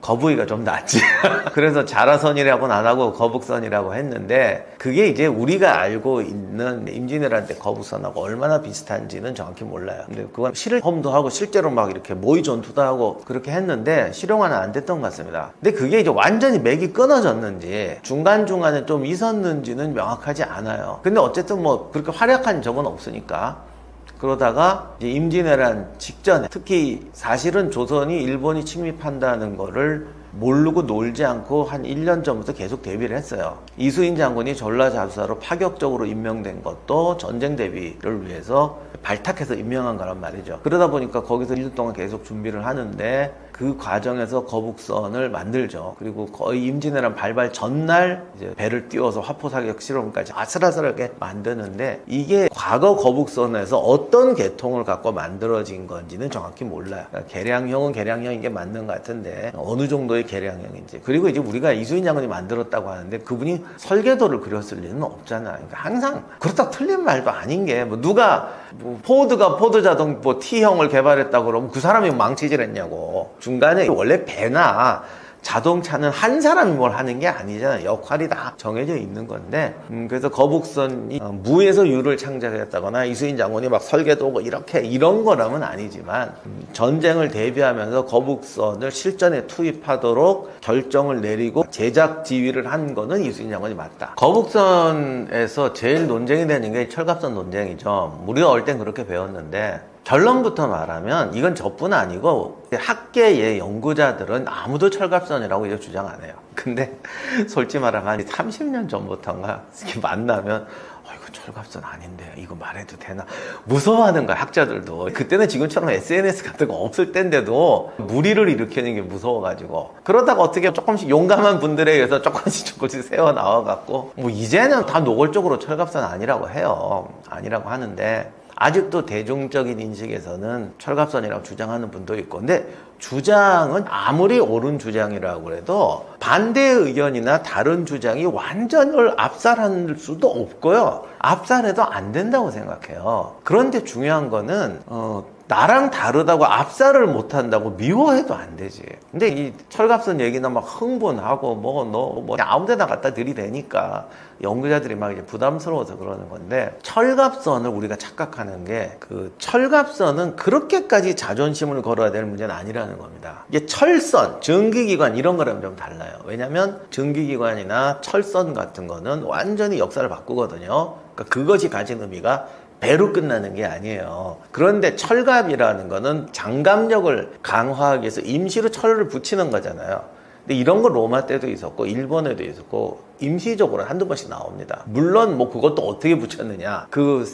거북이가 좀 낫지. 그래서 자라선이라고는 안 하고 거북선이라고 했는데 그게 이제 우리가 알고 있는 임진왜란 때 거북선하고 얼마나 비슷한지는 정확히 몰라요. 근데 그건 실험도 하고 실제로 막 이렇게 모의 전투도 하고 그렇게 했는데 실용화는 안 됐던 것 같습니다. 근데 그게 이제 완전히 맥이 끊어졌는지 중간중간에 좀 있었는지는 명확하지 않아요. 근데 어쨌든 뭐 그렇게 활약한 적은 없으니까. 그러다가 이제 임진왜란 직전에 특히 사실은 조선이 일본이 침입한다는 거를 모르고 놀지 않고 한 1년 전부터 계속 대비를 했어요. 이수인 장군이 전라자수사로 파격적으로 임명된 것도 전쟁 대비를 위해서 발탁해서 임명한 거란 말이죠. 그러다 보니까 거기서 1년 동안 계속 준비를 하는데 그 과정에서 거북선을 만들죠. 그리고 거의 임진왜란 발발 전날 이제 배를 띄워서 화포사격 실험까지 아슬아슬하게 만드는데 이게 과거 거북선에서 어떤 계통을 갖고 만들어진 건지는 정확히 몰라요. 그러니까 개량형은 개량형인 게 맞는 것 같은데 어느 정도의 개량형인지. 그리고 이제 우리가 이수인 장군이 만들었다고 하는데 그분이 설계도를 그렸을 리는 없잖아요. 그러니까 항상 그렇다고 틀린 말도 아닌 게 뭐 누가 뭐 포드가 포드 자동 뭐 T형을 개발했다고 그러면 그 사람이 망치질했냐고. 중간에 원래 배나 자동차는 한 사람이 뭘 하는 게 아니잖아요. 역할이 다 정해져 있는 건데 그래서 거북선이 무에서 유를 창작했다거나 이수인 장군이 막 설계도고 이런 거라면 아니지만 전쟁을 대비하면서 거북선을 실전에 투입하도록 결정을 내리고 제작 지휘를 한 거는 이수인 장군이 맞다. 거북선에서 제일 논쟁이 되는 게 철갑선 논쟁이죠. 우리가 어릴 땐 그렇게 배웠는데 결론부터 말하면 이건 저뿐 아니고 학계의 연구자들은 아무도 철갑선이라고 이제 주장 안 해요. 근데 솔직히 말하면 한 30년 전부터인가 이렇게 만나면 이거 철갑선 아닌데 이거 말해도 되나 무서워하는 거야 학자들도. 그때는 지금처럼 SNS 같은 거 없을 때인데도 무리를 일으키는 게 무서워가지고 그러다가 어떻게 조금씩 용감한 분들에 의해서 조금씩 새어 나와갖고 뭐 이제는 다 노골적으로 철갑선 아니라고 해요. 아니라고 하는데 아직도 대중적인 인식에서는 철갑선이라고 주장하는 분도 있고 근데 주장은 아무리 옳은 주장이라고 해도 반대의 의견이나 다른 주장이 완전을 압살할 수도 없고요. 압살해도 안 된다고 생각해요. 그런데 중요한 거는 나랑 다르다고 압살을 못한다고 미워해도 안 되지. 근데 이 철갑선 얘기나 막 흥분하고 뭐 아무 데나 갖다 들이대니까 연구자들이 막 이제 부담스러워서 그러는 건데 철갑선을 우리가 착각하는 게 그 철갑선은 그렇게까지 자존심을 걸어야 될 문제는 아니라는 겁니다. 이게 철선, 증기기관 이런 거랑 좀 달라요. 왜냐면 증기기관이나 철선 같은 거는 완전히 역사를 바꾸거든요. 그러니까 그것이 가진 의미가 배로 끝나는 게 아니에요. 그런데 철갑이라는 거는 장갑력을 강화하기 위해서 임시로 철을 붙이는 거잖아요. 근데 이런 거 로마 때도 있었고 일본에도 있었고 임시적으로 한두 번씩 나옵니다. 물론 뭐 그것도 어떻게 붙였느냐 그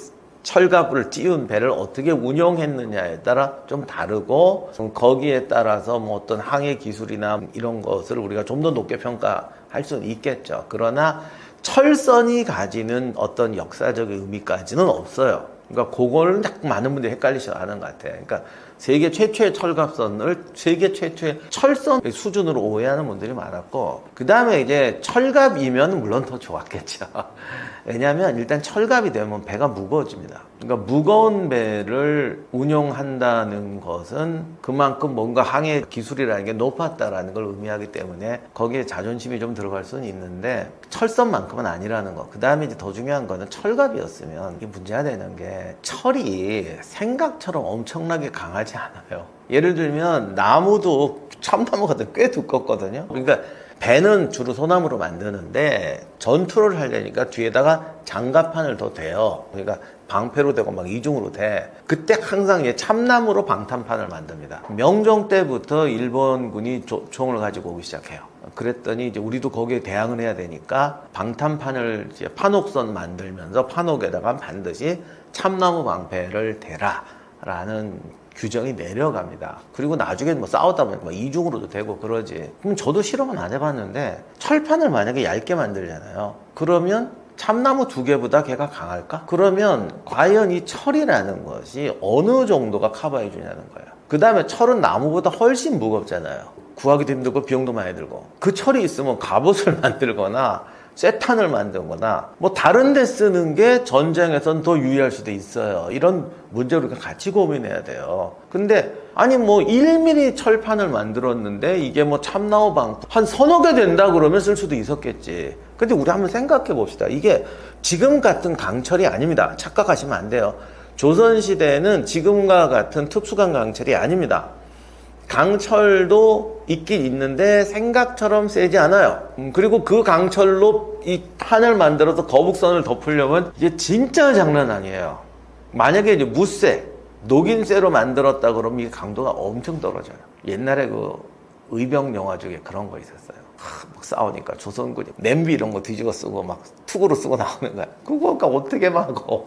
철갑을 띄운 배를 어떻게 운용했느냐에 따라 좀 다르고 거기에 따라서 뭐 어떤 항해 기술이나 이런 것을 우리가 좀 더 높게 평가할 수는 있겠죠. 그러나 철선이 가지는 어떤 역사적 의미까지는 없어요. 그러니까 그거는 자꾸 많은 분들이 헷갈리셔 하는 것 같아요. 그러니까 세계 최초의 철갑선을 세계 최초의 철선 수준으로 오해하는 분들이 많았고 그 다음에 이제 철갑이면 물론 더 좋았겠죠. 왜냐하면 일단 철갑이 되면 배가 무거워집니다. 그러니까 무거운 배를 운용한다는 것은 그만큼 뭔가 항해 기술이라는 게 높았다라는 걸 의미하기 때문에 거기에 자존심이 좀 들어갈 수는 있는데 철선만큼은 아니라는 거. 그 다음에 이제 더 중요한 거는 철갑이었으면 이게 문제가 되는 게 철이 생각처럼 엄청나게 강하지 않아요. 예를 들면 나무도 참나무 같은 꽤 두껍거든요. 그러니까 배는 주로 소나무로 만드는데 전투를 하려니까 뒤에다가 장갑판을 더 대요. 그러니까 방패로 되고 막 이중으로 돼. 그때 항상 참나무로 방탄판을 만듭니다. 명종 때부터 일본군이 총을 가지고 오기 시작해요. 그랬더니 이제 우리도 거기에 대항을 해야 되니까 방탄판을 이제 판옥선 만들면서 판옥에다가 반드시 참나무 방패를 대라라는 규정이 내려갑니다. 그리고 나중에 뭐 싸우다 보니까 뭐 이중으로도 되고 그러지. 그럼 저도 실험은 안 해봤는데 철판을 만약에 얇게 만들잖아요. 그러면 참나무 2개보다 걔가 강할까? 그러면 과연 이 철이라는 것이 어느 정도가 커버해 주냐는 거예요. 그 다음에 철은 나무보다 훨씬 무겁잖아요. 구하기도 힘들고 비용도 많이 들고. 그 철이 있으면 갑옷을 만들거나 쇠탄을 만든 거나 다른 데 쓰는 게 전쟁에선 더 유리할 수도 있어요. 이런 문제를 우리가 같이 고민해야 돼요. 근데 아니 1mm 철판을 만들었는데 이게 참나무 방패 한 서너 개 된다 그러면 쓸 수도 있었겠지. 근데 우리 한번 생각해 봅시다. 이게 지금 같은 강철이 아닙니다. 착각하시면 안 돼요. 조선시대에는 지금과 같은 특수강 강철이 아닙니다. 강철도 있긴 있는데 생각처럼 세지 않아요. 그리고 그 강철로 이 판을 만들어서 거북선을 덮으려면 이게 진짜 장난 아니에요. 만약에 이제 무쇠, 녹인 쇠로 만들었다 그러면 이게 강도가 엄청 떨어져요. 옛날에 그 의병 영화 중에 그런 거 있었어요. 막 싸우니까 조선군이 냄비 이런 거 뒤집어 쓰고 막 투구로 쓰고 나오는 거야. 그거가 어떻게 막어.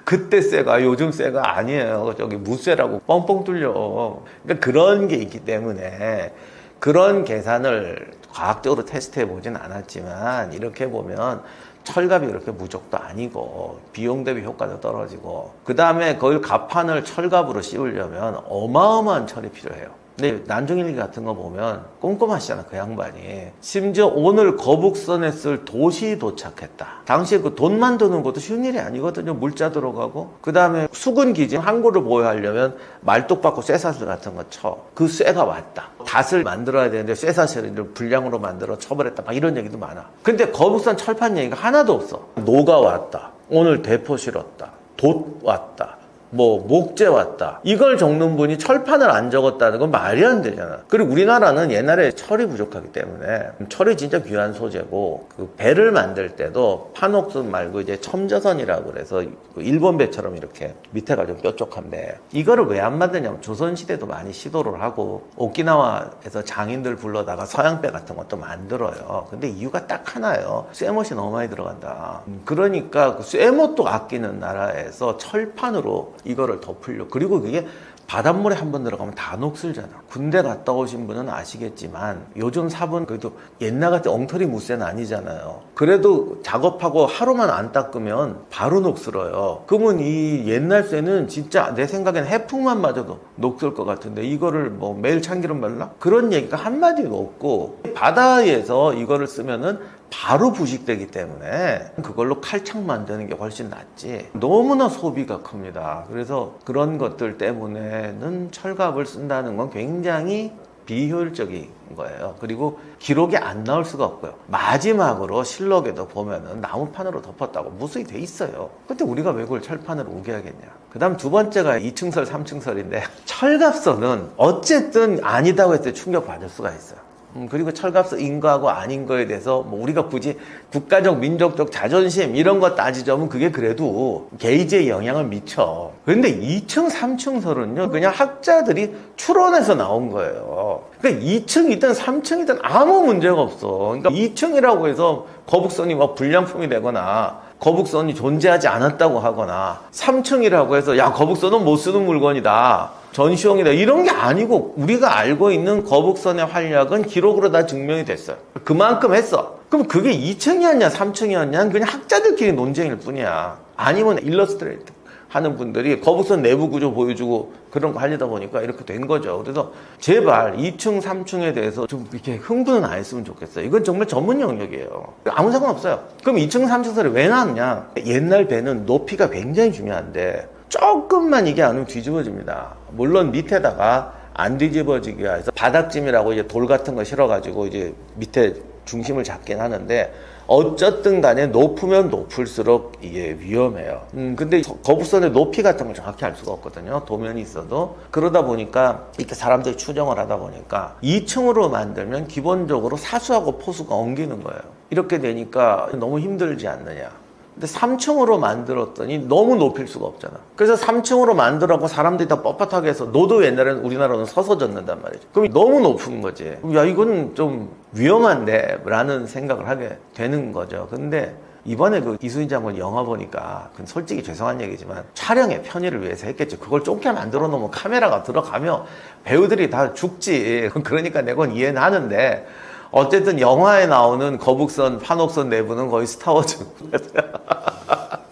그때 쇠가 요즘 쇠가 아니에요. 저기 무쇠라고 뻥뻥 뚫려. 그러니까 그런 게 있기 때문에 그런 계산을 과학적으로 테스트해 보진 않았지만 이렇게 보면 철갑이 그렇게 무적도 아니고 비용 대비 효과도 떨어지고 그 다음에 거기 갑판을 철갑으로 씌우려면 어마어마한 철이 필요해요. 근데 난중일기 같은 거 보면 꼼꼼하시잖아, 그 양반이. 심지어 오늘 거북선에 쓸 돛이 도착했다. 당시에 그 돛 만드는 것도 쉬운 일이 아니거든요. 물자 들어가고. 그 다음에 수군 기지 항구를 보호하려면 말뚝박고 쇠사슬 같은 거 쳐. 그 쇠가 왔다. 닷을 만들어야 되는데 쇠사슬을 불량으로 만들어 쳐버렸다. 막 이런 얘기도 많아. 근데 거북선 철판 얘기가 하나도 없어. 노가 왔다. 오늘 대포 실었다. 돛 왔다. 목재 왔다. 이걸 적는 분이 철판을 안 적었다는 건 말이 안 되잖아. 그리고 우리나라는 옛날에 철이 부족하기 때문에 철이 진짜 귀한 소재고 그 배를 만들 때도 판옥선 말고 이제 첨저선이라고 그래서 일본 배처럼 이렇게 밑에가 좀 뾰족한 배. 이거를 왜 안 만드냐면 조선시대도 많이 시도를 하고 오키나와에서 장인들 불러다가 서양배 같은 것도 만들어요. 근데 이유가 딱 하나예요. 쇠못이 너무 많이 들어간다. 그러니까 그 쇠못도 아끼는 나라에서 철판으로 이거를 덮으려고. 그리고 그게 바닷물에 한번 들어가면 다 녹슬잖아. 군대 갔다 오신 분은 아시겠지만 요즘 삽은 그래도 옛날 같은 엉터리 무쇠는 아니잖아요. 그래도 작업하고 하루만 안 닦으면 바로 녹슬어요. 그러면 이 옛날 쇠는 진짜 내 생각엔 해풍만 맞아도 녹슬 것 같은데 이거를 매일 참기름 발라? 그런 얘기가 한마디도 없고 바다에서 이거를 쓰면은 바로 부식되기 때문에 그걸로 칼창 만드는 게 훨씬 낫지. 너무나 소비가 큽니다. 그래서 그런 것들 때문에는 철갑을 쓴다는 건 굉장히 비효율적인 거예요. 그리고 기록이 안 나올 수가 없고요. 마지막으로 실록에도 보면은 나무판으로 덮었다고 무수히 돼 있어요. 근데 우리가 왜 그걸 철판으로 우게 하겠냐. 그 다음 두 번째가 2층설, 3층설인데 철갑선은 어쨌든 아니다고 했을 때 충격받을 수가 있어요. 그리고 철갑선 인거하고 아닌 거에 대해서 우리가 굳이 국가적 민족적 자존심 이런 거 따지자면 그게 그래도 게이지에 영향을 미쳐. 그런데 2층 3층설은요 그냥 학자들이 추론해서 나온 거예요. 그러니까 2층이든 3층이든 아무 문제가 없어. 그러니까 2층이라고 해서 거북선이 불량품이 되거나 거북선이 존재하지 않았다고 하거나 3층이라고 해서 야 거북선은 못 쓰는 물건이다, 전시용이다, 이런 게 아니고 우리가 알고 있는 거북선의 활약은 기록으로 다 증명이 됐어요. 그만큼 했어. 그럼 그게 2층이었냐 3층이었냐 그냥 학자들끼리 논쟁일 뿐이야. 아니면 일러스트레이트 하는 분들이 거북선 내부 구조 보여주고 그런 거 하려다 보니까 이렇게 된 거죠. 그래서 제발 2층 3층에 대해서 좀 이렇게 흥분은 안 했으면 좋겠어요. 이건 정말 전문 영역이에요. 아무 상관없어요. 그럼 2층 3층설이 왜 나왔냐. 옛날 배는 높이가 굉장히 중요한데 조금만 이게 안 오면 뒤집어집니다. 물론 밑에다가 안 뒤집어지게 해서 바닥짐이라고 이제 돌 같은 거 실어가지고 이제 밑에 중심을 잡긴 하는데 어쨌든 간에 높으면 높을수록 이게 위험해요. 근데 거북선의 높이 같은 걸 정확히 알 수가 없거든요. 도면이 있어도. 그러다 보니까 이렇게 사람들이 추정을 하다 보니까 2층으로 만들면 기본적으로 사수하고 포수가 엉기는 거예요. 이렇게 되니까 너무 힘들지 않느냐. 근데 3층으로 만들었더니 너무 높일 수가 없잖아. 그래서 3층으로 만들라고 사람들이 다 뻣뻣하게 해서 노도 옛날에는 우리나라는 서서 졌는단 말이죠. 그럼 너무 높은 거지. 야 이건 좀 위험한데 라는 생각을 하게 되는 거죠. 근데 이번에 그 이순신 장군 영화 보니까 그건 솔직히 죄송한 얘기지만 촬영의 편의를 위해서 했겠지. 그걸 좁게 만들어 놓으면 카메라가 들어가면 배우들이 다 죽지. 그러니까 내가 이해는 하는데 어쨌든 영화에 나오는 거북선, 판옥선 내부는 거의 스타워즈.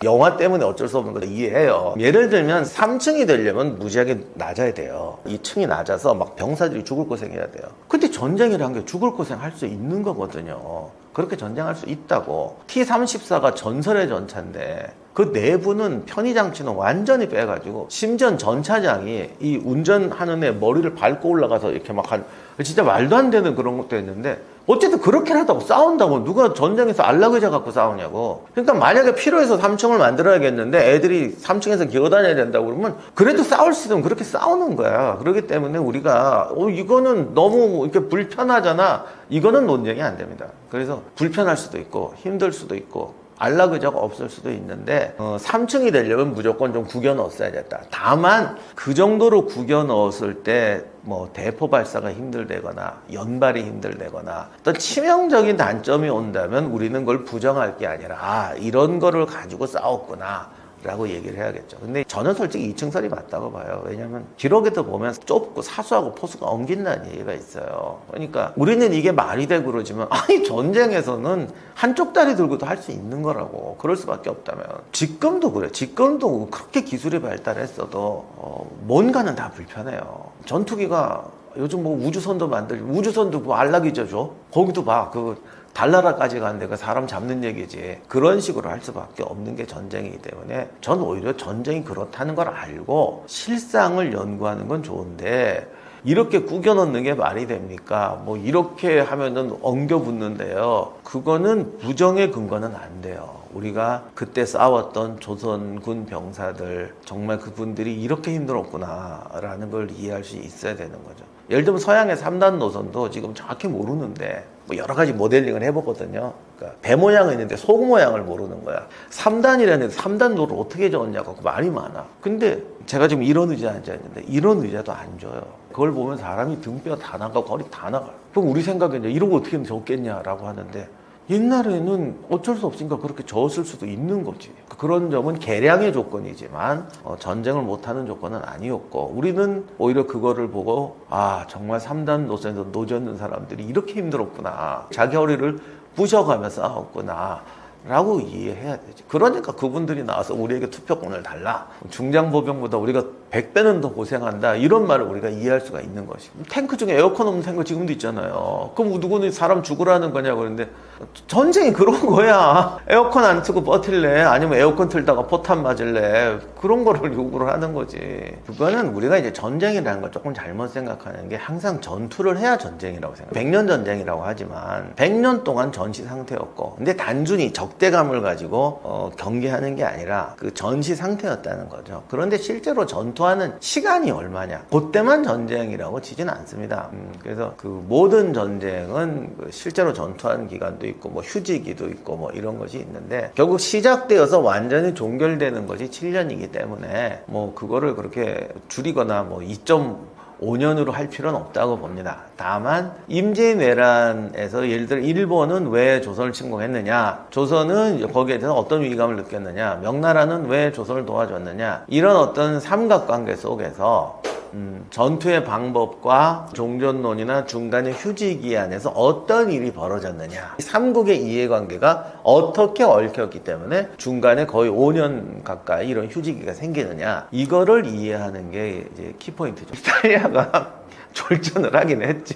영화 때문에 어쩔 수 없는 걸 이해해요. 예를 들면 3층이 되려면 무지하게 낮아야 돼요. 2층이 낮아서 막 병사들이 죽을 고생해야 돼요. 근데 전쟁이란 게 죽을 고생할 수 있는 거거든요. 그렇게 전쟁할 수 있다고. T-34가 전설의 전차인데 그 내부는 편의장치는 완전히 빼가지고 심지어 전차장이 이 운전하는 애 머리를 밟고 올라가서 이렇게 막 진짜 말도 안 되는 그런 것도 있는데 어쨌든 그렇게라도 싸운다고. 누가 전쟁에서 안락의자 갖고 싸우냐고. 그러니까 만약에 필요해서 3층을 만들어야겠는데 애들이 3층에서 기어다녀야 된다고 그러면 그래도 싸울 수 있으면 그렇게 싸우는 거야. 그렇기 때문에 우리가 이거는 너무 이렇게 불편하잖아. 이거는 논쟁이 안 됩니다. 그래서 불편할 수도 있고 힘들 수도 있고 안락의자가 없을 수도 있는데 3층이 되려면 무조건 좀 구겨 넣었어야 됐다. 다만 그 정도로 구겨 넣었을 때 뭐 대포 발사가 힘들다거나 연발이 힘들다거나 어떤 치명적인 단점이 온다면 우리는 그걸 부정할 게 아니라 이런 거를 가지고 싸웠구나 라고 얘기를 해야겠죠. 근데 저는 솔직히 2층설이 맞다고 봐요. 왜냐면 기록에도 보면 좁고 사수하고 포수가 엉긴다는 얘기가 있어요. 그러니까 우리는 이게 말이 되고 그러지만 아니 전쟁에서는 한쪽 다리 들고도 할 수 있는 거라고. 그럴 수밖에 없다면. 지금도 그래요. 지금도 그렇게 기술이 발달했어도 뭔가는 다 불편해요. 전투기가 요즘 뭐 우주선도 우주선도 뭐 안락이죠. 거기도 봐. 달나라까지 가는 데가 사람 잡는 얘기지. 그런 식으로 할 수밖에 없는 게 전쟁이기 때문에 전 오히려 전쟁이 그렇다는 걸 알고 실상을 연구하는 건 좋은데 이렇게 구겨 넣는 게 말이 됩니까? 뭐 이렇게 하면은 엉겨 붙는데요. 그거는 부정의 근거는 안 돼요. 우리가 그때 싸웠던 조선군 병사들 정말 그분들이 이렇게 힘들었구나 라는 걸 이해할 수 있어야 되는 거죠. 예를 들면 서양의 3단 노선도 지금 정확히 모르는데 뭐 여러 가지 모델링을 해보거든요. 그러니까 배 모양은 있는데 속 모양을 모르는 거야. 3단이라는데 3단 도를 어떻게 적었냐고 말이 많아. 근데 제가 지금 이런 의자에 앉아있는데 이런 의자도 안 줘요. 그걸 보면 사람이 등뼈 다 나가고 허리 다 나가요. 그럼 우리 생각에 이제 이런 거 어떻게 하면 적겠냐라고 하는데 옛날에는 어쩔 수 없으니까 그렇게 저었을 수도 있는 거지. 그런 점은 개량의 조건이지만 전쟁을 못하는 조건은 아니었고 우리는 오히려 그거를 보고 정말 3단 노선에서 노젓는 사람들이 이렇게 힘들었구나. 자기 허리를 부셔가며 싸웠구나 라고 이해해야 되지. 그러니까 그분들이 나와서 우리에게 투표권을 달라. 중장보병보다 우리가 100배는 더 고생한다. 이런 말을 우리가 이해할 수가 있는 것이. 탱크 중에 에어컨 없는 탱크 지금도 있잖아요. 그럼 누구는 사람 죽으라는 거냐고 그러는데 전쟁이 그런 거야. 에어컨 안 틀고 버틸래? 아니면 에어컨 틀다가 포탄 맞을래? 그런 거를 요구를 하는 거지. 그거는 우리가 이제 전쟁이라는 걸 조금 잘못 생각하는 게 항상 전투를 해야 전쟁이라고 생각해요. 100년 전쟁이라고 하지만 100년 동안 전시 상태였고 근데 단순히 적대감을 가지고 경계하는 게 아니라 그 전시 상태였다는 거죠. 그런데 실제로 전투하는 시간이 얼마냐? 그때만 전쟁이라고 치지는 않습니다. 그래서 그 모든 전쟁은 실제로 전투하는 기간도 있고 뭐 휴지기도 있고 뭐 이런 것이 있는데 결국 시작되어서 완전히 종결되는 것이 7년이기 때문에 뭐 그거를 그렇게 줄이거나 뭐 2.5년으로 할 필요는 없다고 봅니다. 다만 임진왜란에서 예를 들어 일본은 왜 조선을 침공했느냐, 조선은 거기에 대해서 어떤 위기감을 느꼈느냐, 명나라는 왜 조선을 도와줬느냐, 이런 어떤 삼각관계 속에서 전투의 방법과 종전론이나 중간의 휴지기 안에서 어떤 일이 벌어졌느냐, 삼국의 이해관계가 어떻게 얽혔기 때문에 중간에 거의 5년 가까이 이런 휴지기가 생기느냐, 이거를 이해하는 게 이제 키포인트죠. 이탈리아가 졸전을 하긴 했지.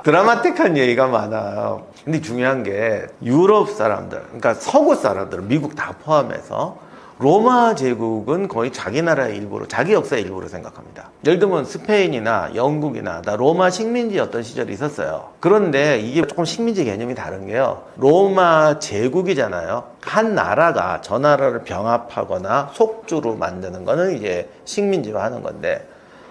드라마틱한 얘기가 많아요. 근데 중요한 게 유럽 사람들, 그러니까 서구 사람들, 미국 다 포함해서 로마 제국은 거의 자기 나라의 일부로, 자기 역사의 일부로 생각합니다. 예를 들면 스페인이나 영국이나 다 로마 식민지였던 시절이 있었어요. 그런데 이게 조금 식민지 개념이 다른 게요. 로마 제국이잖아요. 한 나라가 저 나라를 병합하거나 속주로 만드는 거는 이제 식민지로 하는 건데,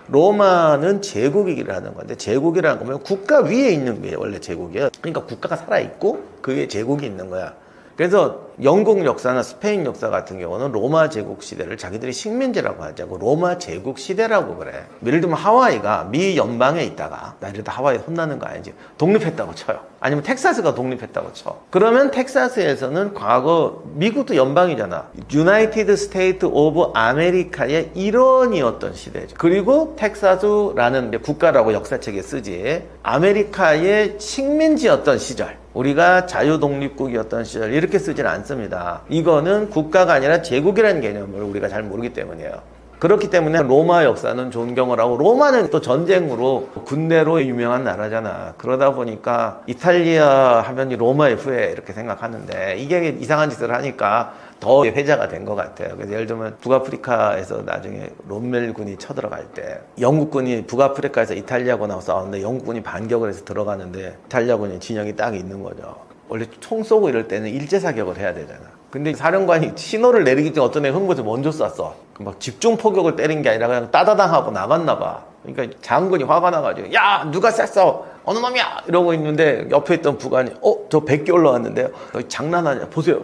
로마는 제국이기를 하는 건데, 제국이라는 거면 국가 위에 있는 게 원래 제국이에요. 그러니까 국가가 살아있고 그 위에 제국이 있는 거야. 그래서 영국 역사나 스페인 역사 같은 경우는 로마 제국 시대를 자기들이 식민지라고 하지 않고 로마 제국 시대라고 그래. 예를 들면 하와이가 미 연방에 있다가, 나 이러다 하와이 혼나는 거 아니지, 독립했다고 쳐요. 아니면 텍사스가 독립했다고 쳐. 그러면 텍사스에서는 과거 미국도 연방이잖아. 유나이티드 스테이트 오브 아메리카의 일원이었던 시대죠. 그리고 텍사스라는 국가라고 역사책에 쓰지, 아메리카의 식민지였던 시절, 우리가 자유독립국이었던 시절 이렇게 쓰진 않습니다. 않습니다. 이거는 국가가 아니라 제국이라는 개념을 우리가 잘 모르기 때문이에요. 그렇기 때문에 로마 역사는 존경을 하고, 로마는 또 전쟁으로 군대로 유명한 나라잖아. 그러다 보니까 이탈리아 하면 로마의 후예 이렇게 생각하는데, 이게 이상한 짓을 하니까 더 회자가 된 것 같아요. 그래서 예를 들면 북아프리카에서 나중에 롬멜군이 쳐들어갈 때 영국군이 북아프리카에서 이탈리아군하고 싸우는데 영국군이 반격을 해서 들어가는데 이탈리아군이 진영이 딱 있는 거죠. 원래 총 쏘고 이럴 때는 일제사격을 해야 되잖아. 근데 사령관이 신호를 내리기 전에 어떤 애 흥분해서 먼저 쐈어. 막 집중 포격을 때린 게 아니라 그냥 따다당 하고 나갔나 봐. 그러니까 장군이 화가 나가지고, 야, 누가 쐈어? 어느 놈이야? 이러고 있는데 옆에 있던 부관이, 저 100개 올라왔는데요. 장난하냐? 보세요.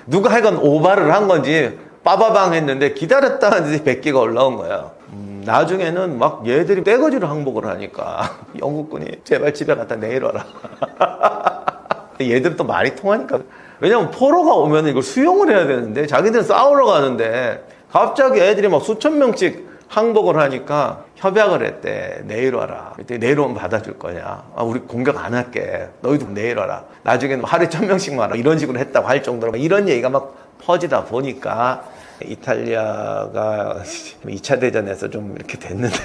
누가 하여간 오바를 한 건지 빠바방 했는데 기다렸다 하는데 100개가 올라온 거야. 나중에는 막 얘들이 떼거지로 항복을 하니까 영국군이 제발 집에 갔다 내일 와라. 얘들은 또 말이 통하니까. 왜냐면 포로가 오면 이걸 수용을 해야 되는데 자기들은 싸우러 가는데 갑자기 애들이 막 수천 명씩 항복을 하니까 협약을 했대. 내일 와라. 그때 내일 오면 받아줄 거냐. 우리 공격 안 할게. 너희도 내일 와라. 나중에는 하루에 1000명씩만 와라. 이런 식으로 했다고 할 정도로 이런 얘기가 막 퍼지다 보니까 이탈리아가 2차 대전에서 좀 이렇게 됐는데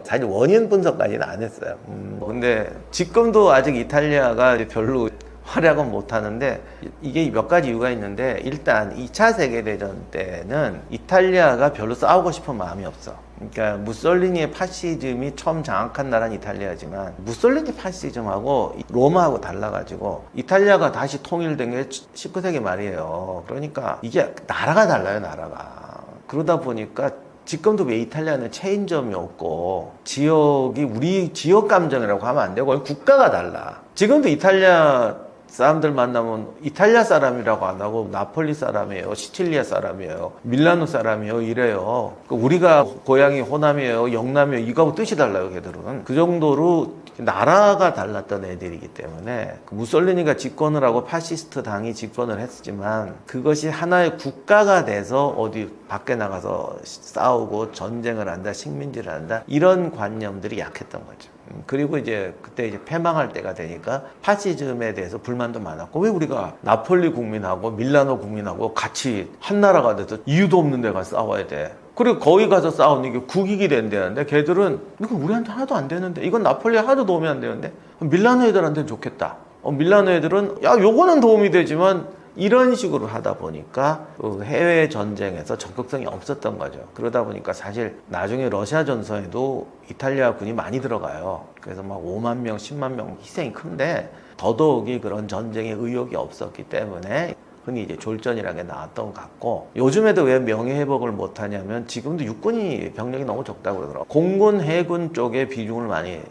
사실 원인 분석까지는 안 했어요. 근데 지금도 아직 이탈리아가 별로 활약은 못하는데, 이게 몇 가지 이유가 있는데, 일단 2차 세계대전 때는 이탈리아가 별로 싸우고 싶은 마음이 없어. 그러니까 무솔리니의 파시즘이 처음 장악한 나라는 이탈리아지만 무솔리니 파시즘하고 로마하고 달라가지고 이탈리아가 다시 통일된 게 19세기 말이에요. 그러니까 이게 나라가 달라요, 나라가. 그러다 보니까 지금도 왜 이탈리아는 체인점이 없고 지역이 우리 지역 감정이라고 하면 안 되고 국가가 달라. 지금도 이탈리아 사람들 만나면 이탈리아 사람이라고 안 하고 나폴리 사람이에요, 시칠리아 사람이에요, 밀라노 사람이에요 이래요. 우리가 고향이 호남이에요, 영남이에요, 이거하고 뜻이 달라요. 걔들은 그 정도로 나라가 달랐던 애들이기 때문에 무솔리니가 집권을 하고 파시스트 당이 집권을 했지만 그것이 하나의 국가가 돼서 어디 밖에 나가서 싸우고 전쟁을 한다, 식민지를 한다, 이런 관념들이 약했던 거죠. 그리고 이제 그때 이제 패망할 때가 되니까 파시즘에 대해서 불만도 많았고, 왜 우리가 나폴리 국민하고 밀라노 국민하고 같이 한 나라가 돼서 이유도 없는 데가 싸워야 돼. 그리고 거기 가서 싸우는 게 국익이 된다는데 걔들은 이건 우리한테 하나도 안 되는데, 이건 나폴리 하나도 도움이 안 되는데 밀라노 애들한테는 좋겠다. 밀라노 애들은 야 요거는 도움이 되지만, 이런 식으로 하다 보니까 해외 전쟁에서 적극성이 없었던 거죠. 그러다 보니까 사실 나중에 러시아 전선에도 이탈리아 군이 많이 들어가요. 그래서 막 5만 명, 10만 명 희생이 큰데 더더욱이 그런 전쟁의 의욕이 없었기 때문에 흔히 이제 졸전이라는 게 나왔던 것 같고, 요즘에도 왜 명예회복을 못하냐면 지금도 육군이 병력이 너무 적다고 그러더라고요. 공군, 해군 쪽에 비중을 많이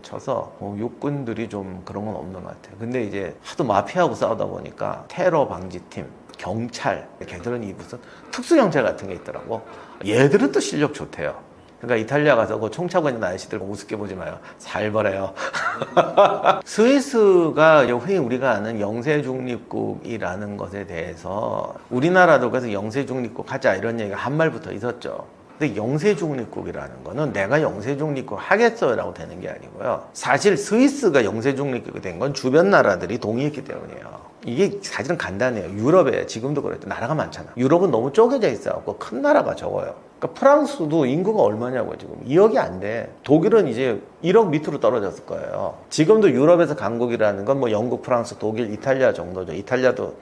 쳐서 육군들이 좀 그런 건 없는 것 같아요. 근데 이제 하도 마피아하고 싸우다 보니까 테러 방지팀, 경찰, 걔들은 이 무슨 특수경찰 같은 게 있더라고. 얘들은 또 실력 좋대요. 그러니까 이탈리아 가서 그 총 차고 있는 아저씨들 우습게 보지 마요. 살벌해요. 스위스가 흔히 우리가 아는 영세중립국이라는 것에 대해서 우리나라도 그래서 영세중립국 하자 이런 얘기가 한 말부터 있었죠. 근데 영세중립국이라는 거는 내가 영세중립국 하겠어요 라고 되는 게 아니고요. 사실 스위스가 영세중립국이 된 건 주변 나라들이 동의했기 때문이에요. 이게 사실은 간단해요. 유럽에 지금도 그랬죠. 나라가 많잖아. 유럽은 너무 쪼개져 있어갖고 큰 나라가 적어요. 그러니까 프랑스도 인구가 얼마냐고, 지금 2억이 안 돼. 독일은 이제 1억 밑으로 떨어졌을 거예요. 지금도 유럽에서 강국이라는 건 뭐 영국, 프랑스, 독일, 이탈리아 정도죠. 이탈리아도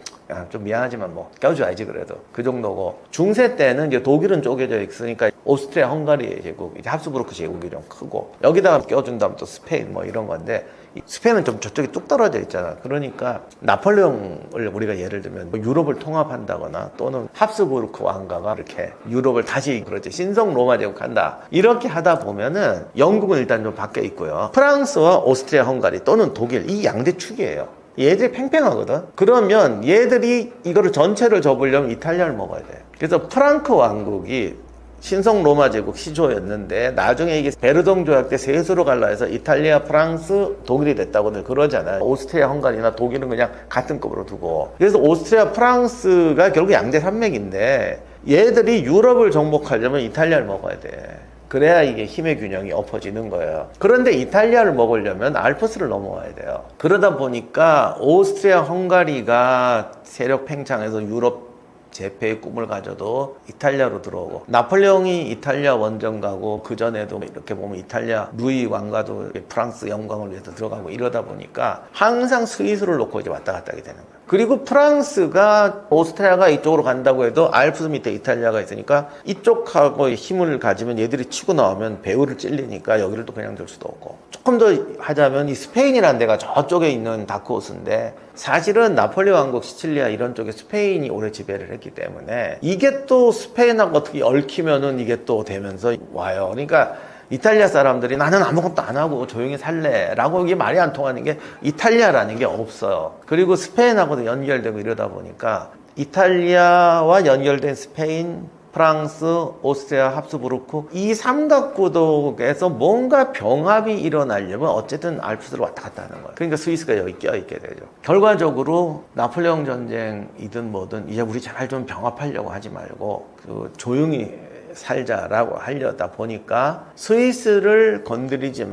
좀 미안하지만 뭐 껴줘야지 그래도 그 정도고, 중세 때는 이제 독일은 쪼개져 있으니까 오스트리아, 헝가리 제국, 이제 합스부르크 제국이 좀 크고, 여기다가 껴준다면 또 스페인 뭐 이런 건데, 스페인은 좀 저쪽에 뚝 떨어져 있잖아. 그러니까 나폴레옹을 우리가 예를 들면 뭐 유럽을 통합한다거나 또는 합스부르크 왕가가 이렇게 유럽을 다시 그렇지 신성 로마 제국 한다, 이렇게 하다 보면은 영국은 일단 좀 밖에 있고요. 프랑스와 오스트리아, 헝가리 또는 독일, 이 양대 축이에요. 얘들이 팽팽하거든. 그러면 얘들이 이거를 전체를 접으려면 이탈리아를 먹어야 돼. 그래서 프랑크 왕국이 신성 로마 제국 시조였는데 나중에 이게 베르동 조약 때 셋으로 갈라해서 이탈리아, 프랑스, 독일이 됐다고들 그러잖아요. 오스트리아, 헝가리나 독일은 그냥 같은 급으로 두고. 그래서 오스트리아, 프랑스가 결국 양대 산맥인데 얘들이 유럽을 정복하려면 이탈리아를 먹어야 돼. 그래야 이게 힘의 균형이 엎어지는 거예요. 그런데 이탈리아를 먹으려면 알프스를 넘어와야 돼요. 그러다 보니까 오스트리아 헝가리가 세력 팽창해서 유럽 제패의 꿈을 가져도 이탈리아로 들어오고, 나폴레옹이 이탈리아 원정 가고, 그전에도 이렇게 보면 이탈리아 루이 왕가도 프랑스 영광을 위해서 들어가고 이러다 보니까 항상 스위스를 놓고 이제 왔다 갔다 하게 되는 거예요. 그리고 프랑스가 오스트리아가 이쪽으로 간다고 해도 알프스 밑에 이탈리아가 있으니까 이쪽하고 힘을 가지면 얘들이 치고 나오면 배후를 찔리니까 여기를 또 그냥 들 수도 없고, 조금 더 하자면 이 스페인이라는 데가 저쪽에 있는 다크호스인데, 사실은 나폴리 왕국 시칠리아 이런 쪽에 스페인이 오래 지배를 했기 때문에 이게 또 스페인하고 어떻게 얽히면은 이게 또 되면서 와요. 그러니까 이탈리아 사람들이 나는 아무것도 안 하고 조용히 살래 라고, 이게 말이 안 통하는 게 이탈리아라는 게 없어요. 그리고 스페인하고도 연결되고 이러다 보니까 이탈리아와 연결된 스페인, 프랑스, 오스트리아, 합스부르크, 이 삼각구독에서 뭔가 병합이 일어나려면 어쨌든 알프스를 왔다 갔다 하는 거예요. 그러니까 스위스가 여기 껴있게 되죠. 결과적으로 나폴레옹 전쟁이든 뭐든 이제 우리 잘 좀 병합하려고 하지 말고 조용히 살자라고 하려다 보니까 스위스를 건드리지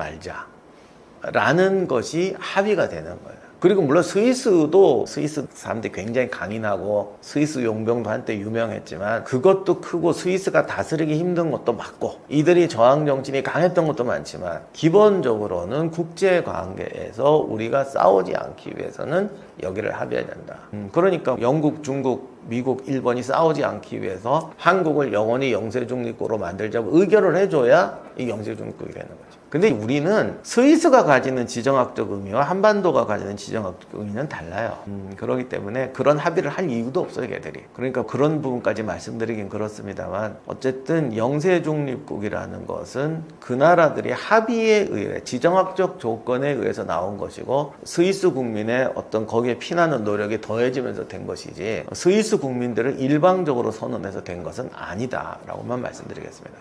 말자라는 것이 합의가 되는 거예요. 그리고 물론 스위스도 스위스 사람들이 굉장히 강인하고 스위스 용병도 한때 유명했지만 그것도 크고 스위스가 다스리기 힘든 것도 맞고 이들이 저항 정신이 강했던 것도 많지만 기본적으로는 국제 관계에서 우리가 싸우지 않기 위해서는 여기를 합의해야 된다. 그러니까 영국, 중국, 미국, 일본이 싸우지 않기 위해서 한국을 영원히 영세중립국으로 만들자고 의결을 해줘야 이 영세중립국이 되는 거죠. 근데 우리는 스위스가 가지는 지정학적 의미와 한반도가 가지는 지정학적 의미는 달라요. 그렇기 때문에 그런 합의를 할 이유도 없어요, 걔들이. 그러니까 그런 부분까지 말씀드리긴 그렇습니다만 어쨌든 영세중립국이라는 것은 그 나라들이 합의에 의해 지정학적 조건에 의해서 나온 것이고 스위스 국민의 어떤 거기에 피나는 노력이 더해지면서 된 것이지 스위스 국민들을 일방적으로 선언해서 된 것은 아니다라고만 말씀드리겠습니다.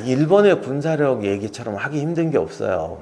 일본의 군사력 얘기처럼 하기 힘든 게 없어요.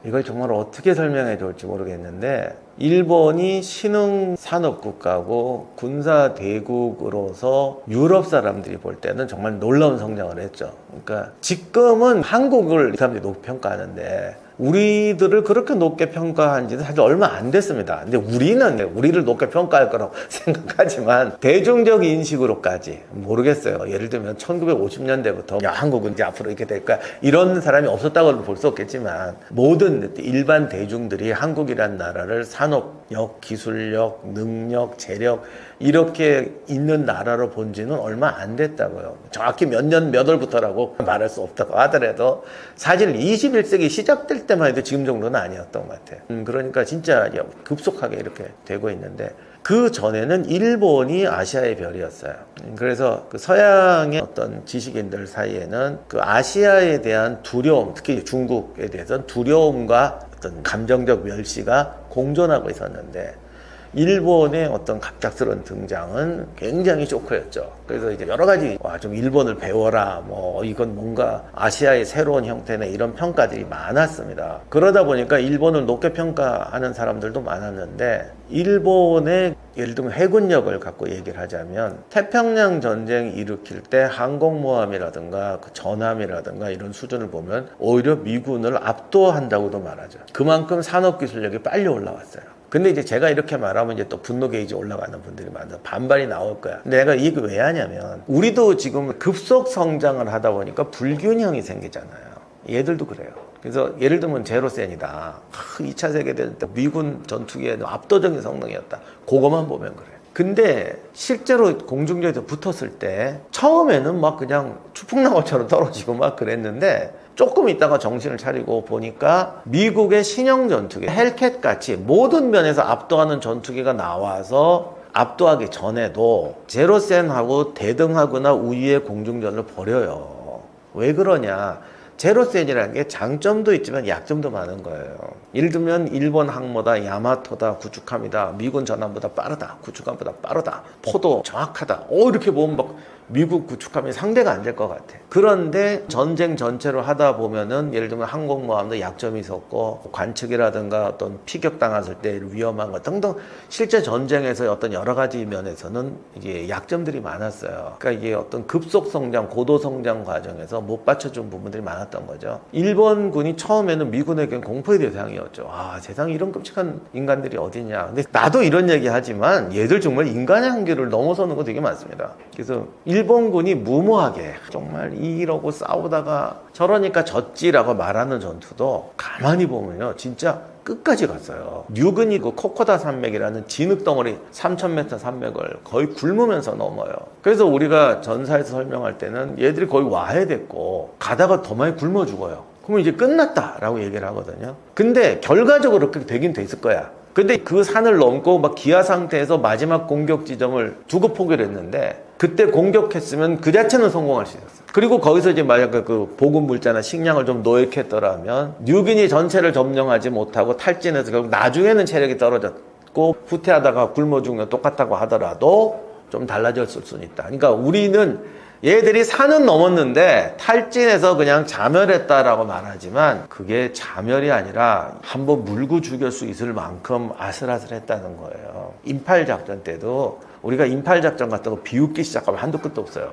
이걸 정말 어떻게 설명해 줄지 모르겠는데 일본이 신흥 산업국가고 군사 대국으로서 유럽 사람들이 볼 때는 정말 놀라운 성장을 했죠. 그러니까 지금은 한국을 사람들이 높이 평가하는데 우리들을 그렇게 높게 평가한 지는 사실 얼마 안 됐습니다. 근데 우리는 우리를 높게 평가할 거라고 생각하지만 대중적 인식으로까지 모르겠어요. 예를 들면 1950년대부터 야, 한국은 이제 앞으로 이렇게 될 거야 이런 사람이 없었다고는 볼 수 없겠지만 모든 일반 대중들이 한국이란 나라를 산업력, 기술력, 능력, 재력 이렇게 있는 나라로 본 지는 얼마 안 됐다고요. 정확히 몇 년 몇 월부터라고 말할 수 없다고 하더라도 사실 21세기 시작될 때만 해도 지금 정도는 아니었던 것 같아요. 그러니까 진짜 급속하게 이렇게 되고 있는데 그 전에는 일본이 아시아의 별이었어요. 그래서 그 서양의 어떤 지식인들 사이에는 그 아시아에 대한 두려움, 특히 중국에 대해서는 두려움과 어떤 감정적 멸시가 공존하고 있었는데 일본의 어떤 갑작스러운 등장은 굉장히 쇼크였죠. 그래서 이제 여러 가지 좀 일본을 배워라, 뭐 이건 뭔가 아시아의 새로운 형태네 이런 평가들이 많았습니다. 그러다 보니까 일본을 높게 평가하는 사람들도 많았는데 일본의 예를 들면 해군력을 갖고 얘기를 하자면 태평양 전쟁 일으킬 때 항공모함이라든가 그 전함이라든가 이런 수준을 보면 오히려 미군을 압도한다고도 말하죠. 그만큼 산업기술력이 빨리 올라왔어요. 근데 이제 제가 이렇게 말하면 이제 또 분노 게이지 올라가는 분들이 많아서 반발이 나올 거야. 근데 내가 이거 왜 하냐면 우리도 지금 급속 성장을 하다 보니까 불균형이 생기잖아요. 얘들도 그래요. 그래서 예를 들면 제로센이다. 2차 세계대전 때 미군 전투기에 압도적인 성능이었다. 그거만 보면 그래. 근데 실제로 공중전에서 붙었을 때 처음에는 막 그냥 추풍낙원처럼 떨어지고 막 그랬는데 조금 있다가 정신을 차리고 보니까 미국의 신형 전투기 헬캣 같이 모든 면에서 압도하는 전투기가 나와서 압도하기 전에도 제로센하고 대등하거나 우위의 공중전을 벌여요. 왜 그러냐? 제로센이라는 게 장점도 있지만 약점도 많은 거예요. 예를 들면 일본 항모다, 야마토다, 구축함이다, 미군 전함보다 빠르다, 구축함보다 빠르다, 포도 정확하다. 이렇게 보면 막 미국 구축함이 상대가 안 될 것 같아. 그런데 전쟁 전체로 하다 보면은 예를 들면 항공모함도 약점이 있었고 관측이라든가 어떤 피격당했을 때 위험한 것 등등 실제 전쟁에서 어떤 여러 가지 면에서는 이게 약점들이 많았어요. 그러니까 이게 어떤 급속 성장, 고도 성장 과정에서 못 받쳐준 부분들이 많았던 거죠. 일본군이 처음에는 미군에겐 공포의 대상이었죠. 아, 세상에 이런 끔찍한 인간들이 어딨냐. 근데 나도 이런 얘기 하지만 얘들 정말 인간의 한계를 넘어서는 거 되게 많습니다. 그래서 일본군이 무모하게 정말 이러고 싸우다가 저러니까 졌지라고 말하는 전투도 가만히 보면요 진짜 끝까지 갔어요. 뉴근이 그 코코다 산맥이라는 진흙덩어리 3000m 산맥을 거의 굶으면서 넘어요. 그래서 우리가 전사에서 설명할 때는 얘들이 거의 와해됐고 가다가 더 많이 굶어 죽어요. 그러면 이제 끝났다라고 얘기를 하거든요. 근데 결과적으로 그렇게 되긴 됐을 거야. 근데 그 산을 넘고 막 기아 상태에서 마지막 공격 지점을 두고 포기를 했는데 그때 공격했으면 그 자체는 성공할 수 있었어요. 그리고 거기서 이제 만약 그 보급 물자나 식량을 좀 노획했더라면 뉴기니 전체를 점령하지 못하고 탈진해서 결국 나중에는 체력이 떨어졌고 후퇴하다가 굶어 죽는 똑같다고 하더라도 좀 달라졌을 수는 있다. 그러니까 우리는 얘들이 산은 넘었는데 탈진해서 그냥 자멸했다라고 말하지만 그게 자멸이 아니라 한번 물고 죽일 수 있을 만큼 아슬아슬했다는 거예요. 인팔작전 때도 우리가 인팔작전 같은 거 비웃기 시작하면 한도 끝도 없어요.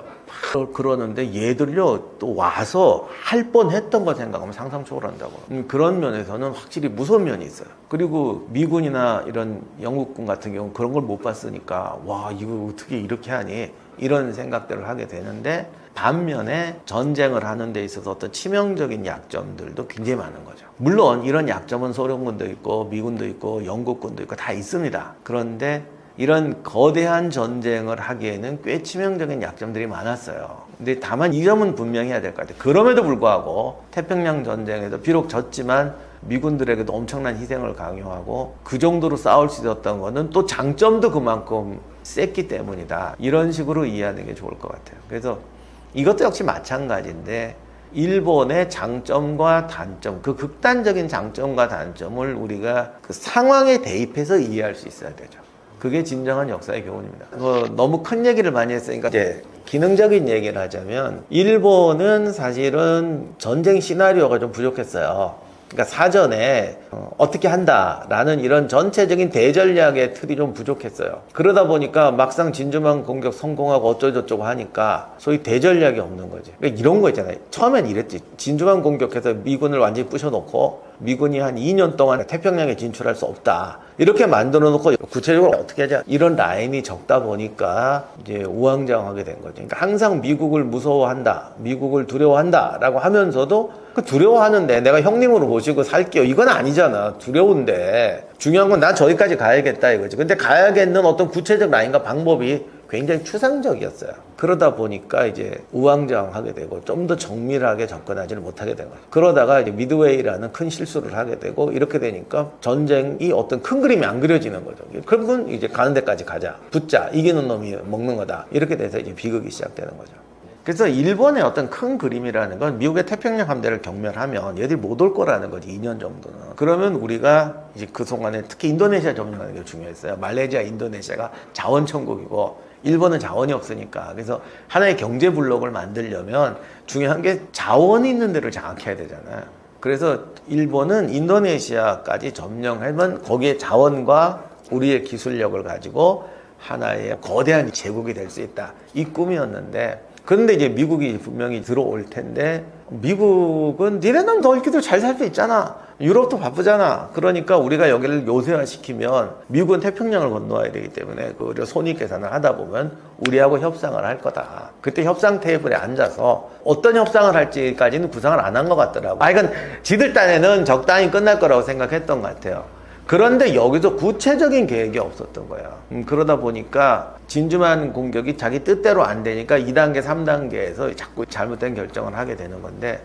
그러는데 얘들요 또 와서 할 뻔했던 거 생각하면 상상 초월한다고. 그런 면에서는 확실히 무서운 면이 있어요. 그리고 미군이나 이런 영국군 같은 경우는 그런 걸 못 봤으니까 와 이거 어떻게 이렇게 하니 이런 생각들을 하게 되는데 반면에 전쟁을 하는 데 있어서 어떤 치명적인 약점들도 굉장히 많은 거죠. 물론 이런 약점은 소련군도 있고 미군도 있고 영국군도 있고 다 있습니다. 그런데 이런 거대한 전쟁을 하기에는 꽤 치명적인 약점들이 많았어요. 근데 다만 이 점은 분명히 해야 될 것 같아요. 그럼에도 불구하고 태평양 전쟁에도 비록 졌지만 미군들에게도 엄청난 희생을 강요하고 그 정도로 싸울 수 있었던 거는 또 장점도 그만큼 셌기 때문이다. 이런 식으로 이해하는 게 좋을 것 같아요. 그래서 이것도 역시 마찬가지인데 일본의 장점과 단점, 그 극단적인 장점과 단점을 우리가 그 상황에 대입해서 이해할 수 있어야 되죠. 그게 진정한 역사의 교훈입니다. 너무 큰 얘기를 많이 했으니까 이제 기능적인 얘기를 하자면 일본은 사실은 전쟁 시나리오가 좀 부족했어요. 그러니까 사전에 어떻게 한다라는 이런 전체적인 대전략의 틀이 좀 부족했어요. 그러다 보니까 막상 진주만 공격 성공하고 어쩌고저쩌고 하니까 소위 대전략이 없는 거지. 그러니까 이런 거 있잖아요. 처음엔 이랬지. 진주만 공격해서 미군을 완전히 부셔놓고 미군이 한 2년 동안 태평양에 진출할 수 없다. 이렇게 만들어 놓고 구체적으로 어떻게 하자. 이런 라인이 적다 보니까 이제 우왕좌왕하게 된 거죠. 그러니까 항상 미국을 무서워한다. 미국을 두려워한다. 라고 하면서도 그 두려워하는데 내가 형님으로 모시고 살게요. 이건 아니잖아. 두려운데. 중요한 건 나 저기까지 가야겠다 이거지. 근데 가야겠는 어떤 구체적 라인과 방법이 굉장히 추상적이었어요. 그러다 보니까 이제 우왕좌왕하게 되고 좀 더 정밀하게 접근하지를 못하게 된 거죠. 그러다가 이제 미드웨이라는 큰 실수를 하게 되고 이렇게 되니까 전쟁이 어떤 큰 그림이 안 그려지는 거죠. 결국은 이제 가는 데까지 가자. 붙자. 이기는 놈이 먹는 거다. 이렇게 돼서 이제 비극이 시작되는 거죠. 그래서 일본의 어떤 큰 그림이라는 건 미국의 태평양 함대를 경멸하면 얘들이 못 올 거라는 거지. 2년 정도는. 그러면 우리가 이제 그 동안에 특히 인도네시아 점령하는 게 중요했어요. 말레이시아, 인도네시아가 자원천국이고 일본은 자원이 없으니까. 그래서 하나의 경제 블록을 만들려면 중요한 게 자원이 있는 데를 장악해야 되잖아요. 그래서 일본은 인도네시아까지 점령하면 거기에 자원과 우리의 기술력을 가지고 하나의 거대한 제국이 될 수 있다. 이 꿈이었는데 그런데 이제 미국이 분명히 들어올 텐데 미국은 니네는 너희들 잘 살 수 있잖아. 유럽도 바쁘잖아. 그러니까 우리가 여기를 요새화시키면 미국은 태평양을 건너와야 되기 때문에 그 손익 계산을 하다 보면 우리하고 협상을 할 거다. 그때 협상 테이블에 앉아서 어떤 협상을 할지까지는 구상을 안 한 것 같더라고. 이건 지들 딴에는 적당히 끝날 거라고 생각했던 것 같아요. 그런데 여기서 구체적인 계획이 없었던 거예요. 그러다 보니까 진주만 공격이 자기 뜻대로 안 되니까 2단계, 3단계에서 자꾸 잘못된 결정을 하게 되는 건데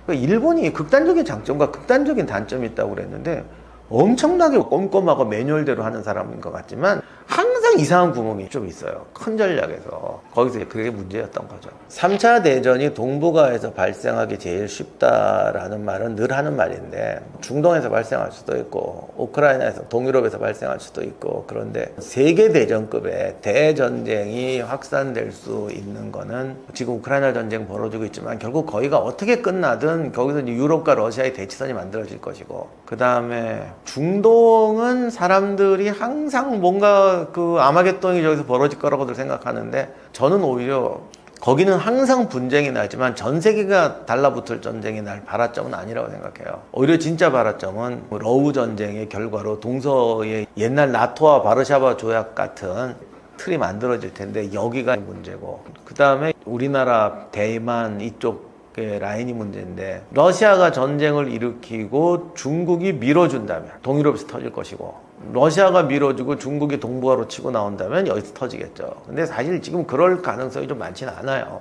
일본이 극단적인 장점과 극단적인 단점이 있다고 그랬는데 엄청나게 꼼꼼하고 매뉴얼대로 하는 사람인 것 같지만 항상 이상한 구멍이 좀 있어요. 큰 전략에서. 거기서 그게 문제였던 거죠. 3차 대전이 동북아에서 발생하기 제일 쉽다라는 말은 늘 하는 말인데 중동에서 발생할 수도 있고 우크라이나에서 동유럽에서 발생할 수도 있고 그런데 세계대전급의 대전쟁이 확산될 수 있는 거는 지금 우크라이나 전쟁 벌어지고 있지만 결국 거기가 어떻게 끝나든 거기서 이제 유럽과 러시아의 대치선이 만들어질 것이고 그 다음에 중동은 사람들이 항상 뭔가 그 아마겟돈이 저기서 벌어질 거라고들 생각하는데 저는 오히려 거기는 항상 분쟁이 나지만 전 세계가 달라붙을 전쟁이 날 발화점은 아니라고 생각해요. 오히려 진짜 발화점은 러우 전쟁의 결과로 동서의 옛날 나토와 바르샤바 조약 같은 틀이 만들어질 텐데 여기가 문제고 그 다음에 우리나라 대만 이쪽 라인이 문제인데 러시아가 전쟁을 일으키고 중국이 밀어준다면 동유럽에서 터질 것이고 러시아가 밀어주고 중국이 동북아로 치고 나온다면 여기서 터지겠죠. 근데 사실 지금 그럴 가능성이 좀 많지는 않아요.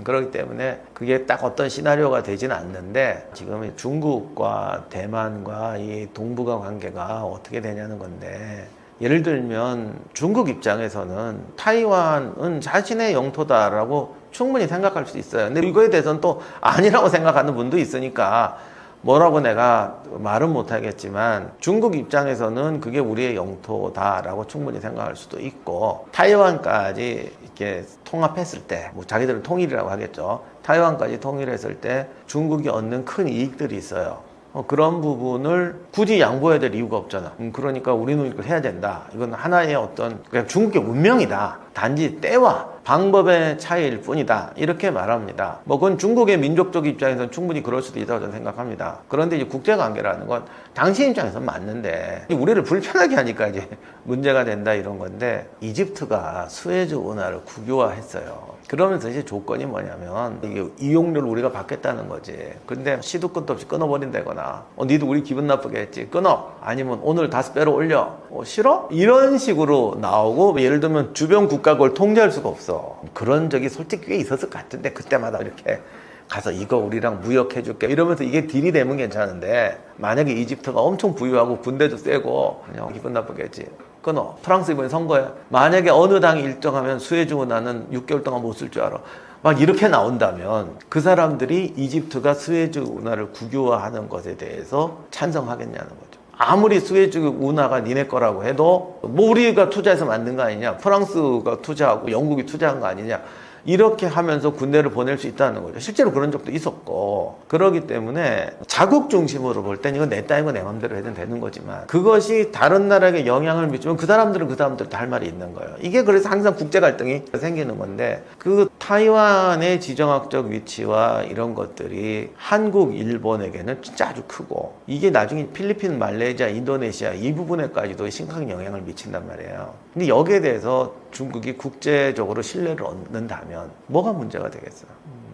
그렇기 때문에 그게 딱 어떤 시나리오가 되지는 않는데 지금 중국과 대만과 이 동북아 관계가 어떻게 되냐는 건데 예를 들면 중국 입장에서는 타이완은 자신의 영토다라고 충분히 생각할 수 있어요. 근데 이거에 대해서는 또 아니라고 생각하는 분도 있으니까 뭐라고 내가 말은 못하겠지만 중국 입장에서는 그게 우리의 영토다라고 충분히 생각할 수도 있고 타이완까지 이렇게 통합했을 때 뭐 자기들은 통일이라고 하겠죠. 타이완까지 통일했을 때 중국이 얻는 큰 이익들이 있어요. 그런 부분을 굳이 양보해야 될 이유가 없잖아. 그러니까 우리는 이걸 해야 된다. 이건 하나의 어떤 그냥 중국의 운명이다. 단지 때와 방법의 차이일 뿐이다. 이렇게 말합니다. 뭐 그건 중국의 민족적 입장에서는 충분히 그럴 수도 있다고 저는 생각합니다. 그런데 이제 국제관계라는 건 당신 입장에서는 맞는데 우리를 불편하게 하니까 이제 문제가 된다 이런 건데 이집트가 수에즈 운하를 국유화했어요. 그러면서 이제 조건이 뭐냐면 이게 이용료를 우리가 받겠다는 거지. 근데 시도 끝도 없이 끊어버린다거나 니도 우리 기분 나쁘게 했지 끊어. 아니면 오늘 5배로 올려. 싫어? 이런 식으로 나오고 예를 들면 주변 국가 그걸 통제할 수가 없어. 그런 적이 솔직히 꽤 있었을 것 같은데 그때마다 이렇게 가서 이거 우리랑 무역해줄게 이러면서 이게 딜이 되면 괜찮은데 만약에 이집트가 엄청 부유하고 군대도 세고 그냥 기분 나쁘게 했지. 끊어. 프랑스 이번에 선거에 만약에 어느 당이 일정하면 수에즈 운하는 6개월 동안 못 쓸 줄 알아. 막 이렇게 나온다면 그 사람들이 이집트가 수에즈 운하를 국유화하는 것에 대해서 찬성하겠냐는 거죠. 아무리 수에즈 운하가 니네 거라고 해도 뭐 우리가 투자해서 만든 거 아니냐, 프랑스가 투자하고 영국이 투자한 거 아니냐, 이렇게 하면서 군대를 보낼 수 있다는 거죠. 실제로 그런 적도 있었고. 그렇기 때문에 자국 중심으로 볼 땐 이건 내 땅인 거 내 맘대로 해도 되는 거지만 그것이 다른 나라에게 영향을 미치면 그 사람들은 그 사람들 다 할 말이 있는 거예요. 이게 그래서 항상 국제 갈등이 생기는 건데 그 타이완의 지정학적 위치와 이런 것들이 한국, 일본에게는 진짜 아주 크고 이게 나중에 필리핀, 말레이시아, 인도네시아 이 부분에까지도 심각한 영향을 미친단 말이에요. 근데 여기에 대해서 중국이 국제적으로 신뢰를 얻는다면 뭐가 문제가 되겠어요?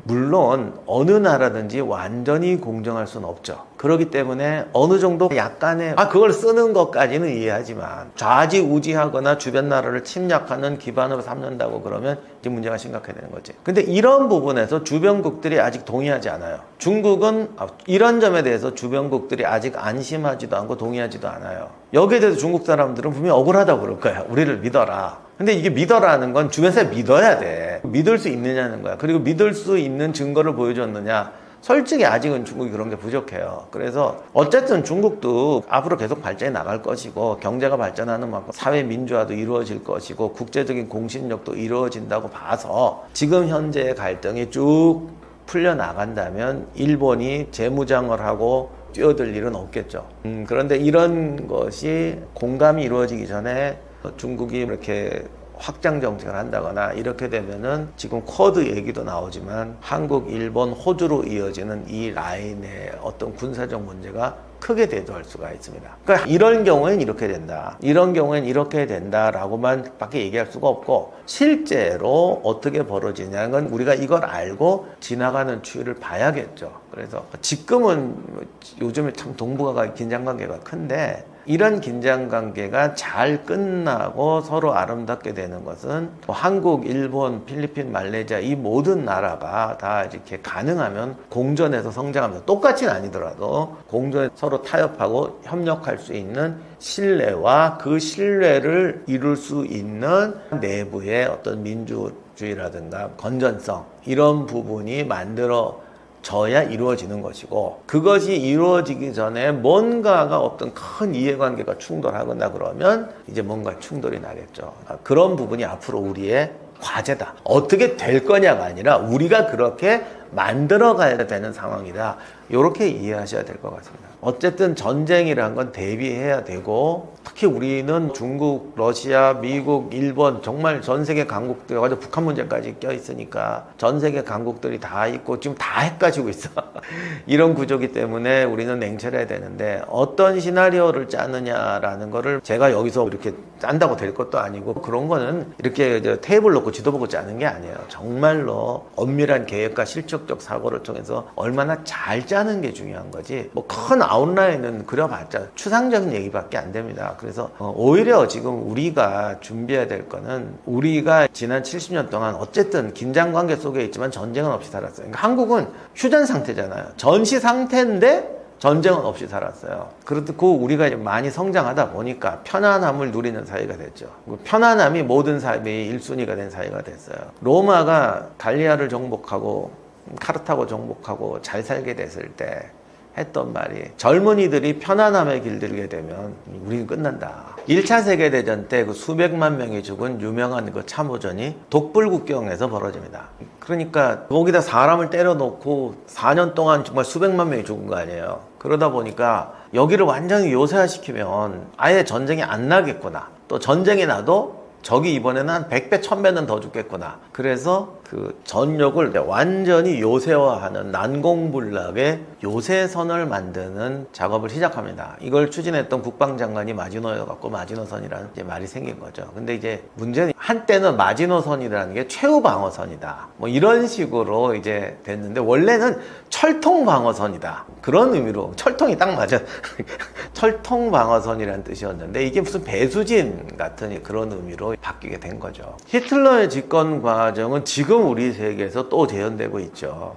물론 어느 나라든지 완전히 공정할 수는 없죠. 그렇기 때문에 어느 정도 약간의 그걸 쓰는 것까지는 이해하지만 좌지우지하거나 주변 나라를 침략하는 기반으로 삼는다고 그러면 이제 문제가 심각해지는 거지. 근데 이런 부분에서 주변국들이 아직 동의하지 않아요. 중국은 이런 점에 대해서 주변국들이 아직 안심하지도 않고 동의하지도 않아요. 여기에 대해서 중국 사람들은 분명히 억울하다고 그럴 거야. 우리를 믿어라. 근데 이게 믿어라는 건 주변에서 믿어야 돼. 믿을 수 있느냐는 거야. 그리고 믿을 수 있는 증거를 보여줬느냐. 솔직히 아직은 중국이 그런 게 부족해요. 그래서 어쨌든 중국도 앞으로 계속 발전해 나갈 것이고 경제가 발전하는 만큼 사회 민주화도 이루어질 것이고 국제적인 공신력도 이루어진다고 봐서 지금 현재의 갈등이 쭉 풀려나간다면 일본이 재무장을 하고 뛰어들 일은 없겠죠. 그런데 이런 것이 공감이 이루어지기 전에 중국이 이렇게 확장 정책을 한다거나 이렇게 되면은 지금 쿼드 얘기도 나오지만 한국, 일본, 호주로 이어지는 이 라인의 어떤 군사적 문제가 크게 대두할 수가 있습니다. 그러니까 이런 경우엔 이렇게 된다. 이런 경우엔 이렇게 된다라고만 밖에 얘기할 수가 없고 실제로 어떻게 벌어지냐는 건 우리가 이걸 알고 지나가는 추이를 봐야겠죠. 그래서 지금은 요즘에 참 동북아가 긴장관계가 큰데 이런 긴장관계가 잘 끝나고 서로 아름답게 되는 것은 한국, 일본, 필리핀, 말레이시아 이 모든 나라가 다 이렇게 가능하면 공존해서 성장하면서 똑같이는 아니더라도 공존에 서로 타협하고 협력할 수 있는 신뢰와 그 신뢰를 이룰 수 있는 내부의 어떤 민주주의라든가 건전성 이런 부분이 만들어져야 이루어지는 것이고, 그것이 이루어지기 전에 뭔가가 어떤 큰 이해관계가 충돌하거나 그러면 이제 뭔가 충돌이 나겠죠. 그런 부분이 앞으로 우리의 과제다. 어떻게 될 거냐가 아니라 우리가 그렇게 만들어 가야 되는 상황이다. 이렇게 이해하셔야 될 것 같습니다. 어쨌든 전쟁이란 건 대비해야 되고, 특히 우리는 중국, 러시아, 미국, 일본 정말 전 세계 강국들, 가지고 북한 문제까지 껴있으니까 전 세계 강국들이 다 있고 지금 다 헷가지고 있어. 이런 구조기 때문에 우리는 냉철해야 되는데, 어떤 시나리오를 짜느냐라는 거를 제가 여기서 이렇게 짠다고 될 것도 아니고, 그런 거는 이렇게 테이블 놓고 지도 보고 짜는 게 아니에요. 정말로 엄밀한 계획과 실적적 사고를 통해서 얼마나 잘 짜는 게 중요한 거지, 뭐 큰 아웃라인은 그려봤자 추상적인 얘기밖에 안 됩니다. 그래서 오히려 지금 우리가 준비해야 될 거는, 우리가 지난 70년 동안 어쨌든 긴장관계 속에 있지만 전쟁은 없이 살았어요. 그러니까 한국은 휴전 상태잖아요. 전시 상태인데 전쟁은 없이 살았어요. 그렇고 우리가 이제 많이 성장하다 보니까 편안함을 누리는 사회가 됐죠. 편안함이 모든 삶의 1순위가 된 사회가 됐어요. 로마가 갈리아를 정복하고 카르타고 정복하고 잘 살게 됐을 때 했던 말이, 젊은이들이 편안함에 길들게 되면 우리는 끝난다. 1차 세계대전 때 그 수백만 명이 죽은 유명한 그 참호전이 독불국경에서 벌어집니다. 그러니까 거기다 사람을 때려놓고 4년 동안 정말 수백만 명이 죽은 거 아니에요. 그러다 보니까 여기를 완전히 요새화시키면 아예 전쟁이 안 나겠구나. 또 전쟁이 나도 적이 이번에는 한 100배, 1000배는 더 죽겠구나. 그래서 그 전역을 완전히 요새화하는 난공불락의 요새선을 만드는 작업을 시작합니다. 이걸 추진했던 국방장관이 마지노여갖고 마지노선이라는 이제 말이 생긴 거죠. 근데 이제 문제는 한때는 마지노선이라는 게 최후 방어선이다. 뭐 이런 식으로 이제 됐는데, 원래는 철통 방어선이다. 그런 의미로, 철통이 딱 맞아. 철통 방어선이라는 뜻이었는데 이게 무슨 배수진 같은 그런 의미로 바뀌게 된 거죠. 히틀러의 집권 과정은 지금 우리 세계에서 또 재현되고 있죠.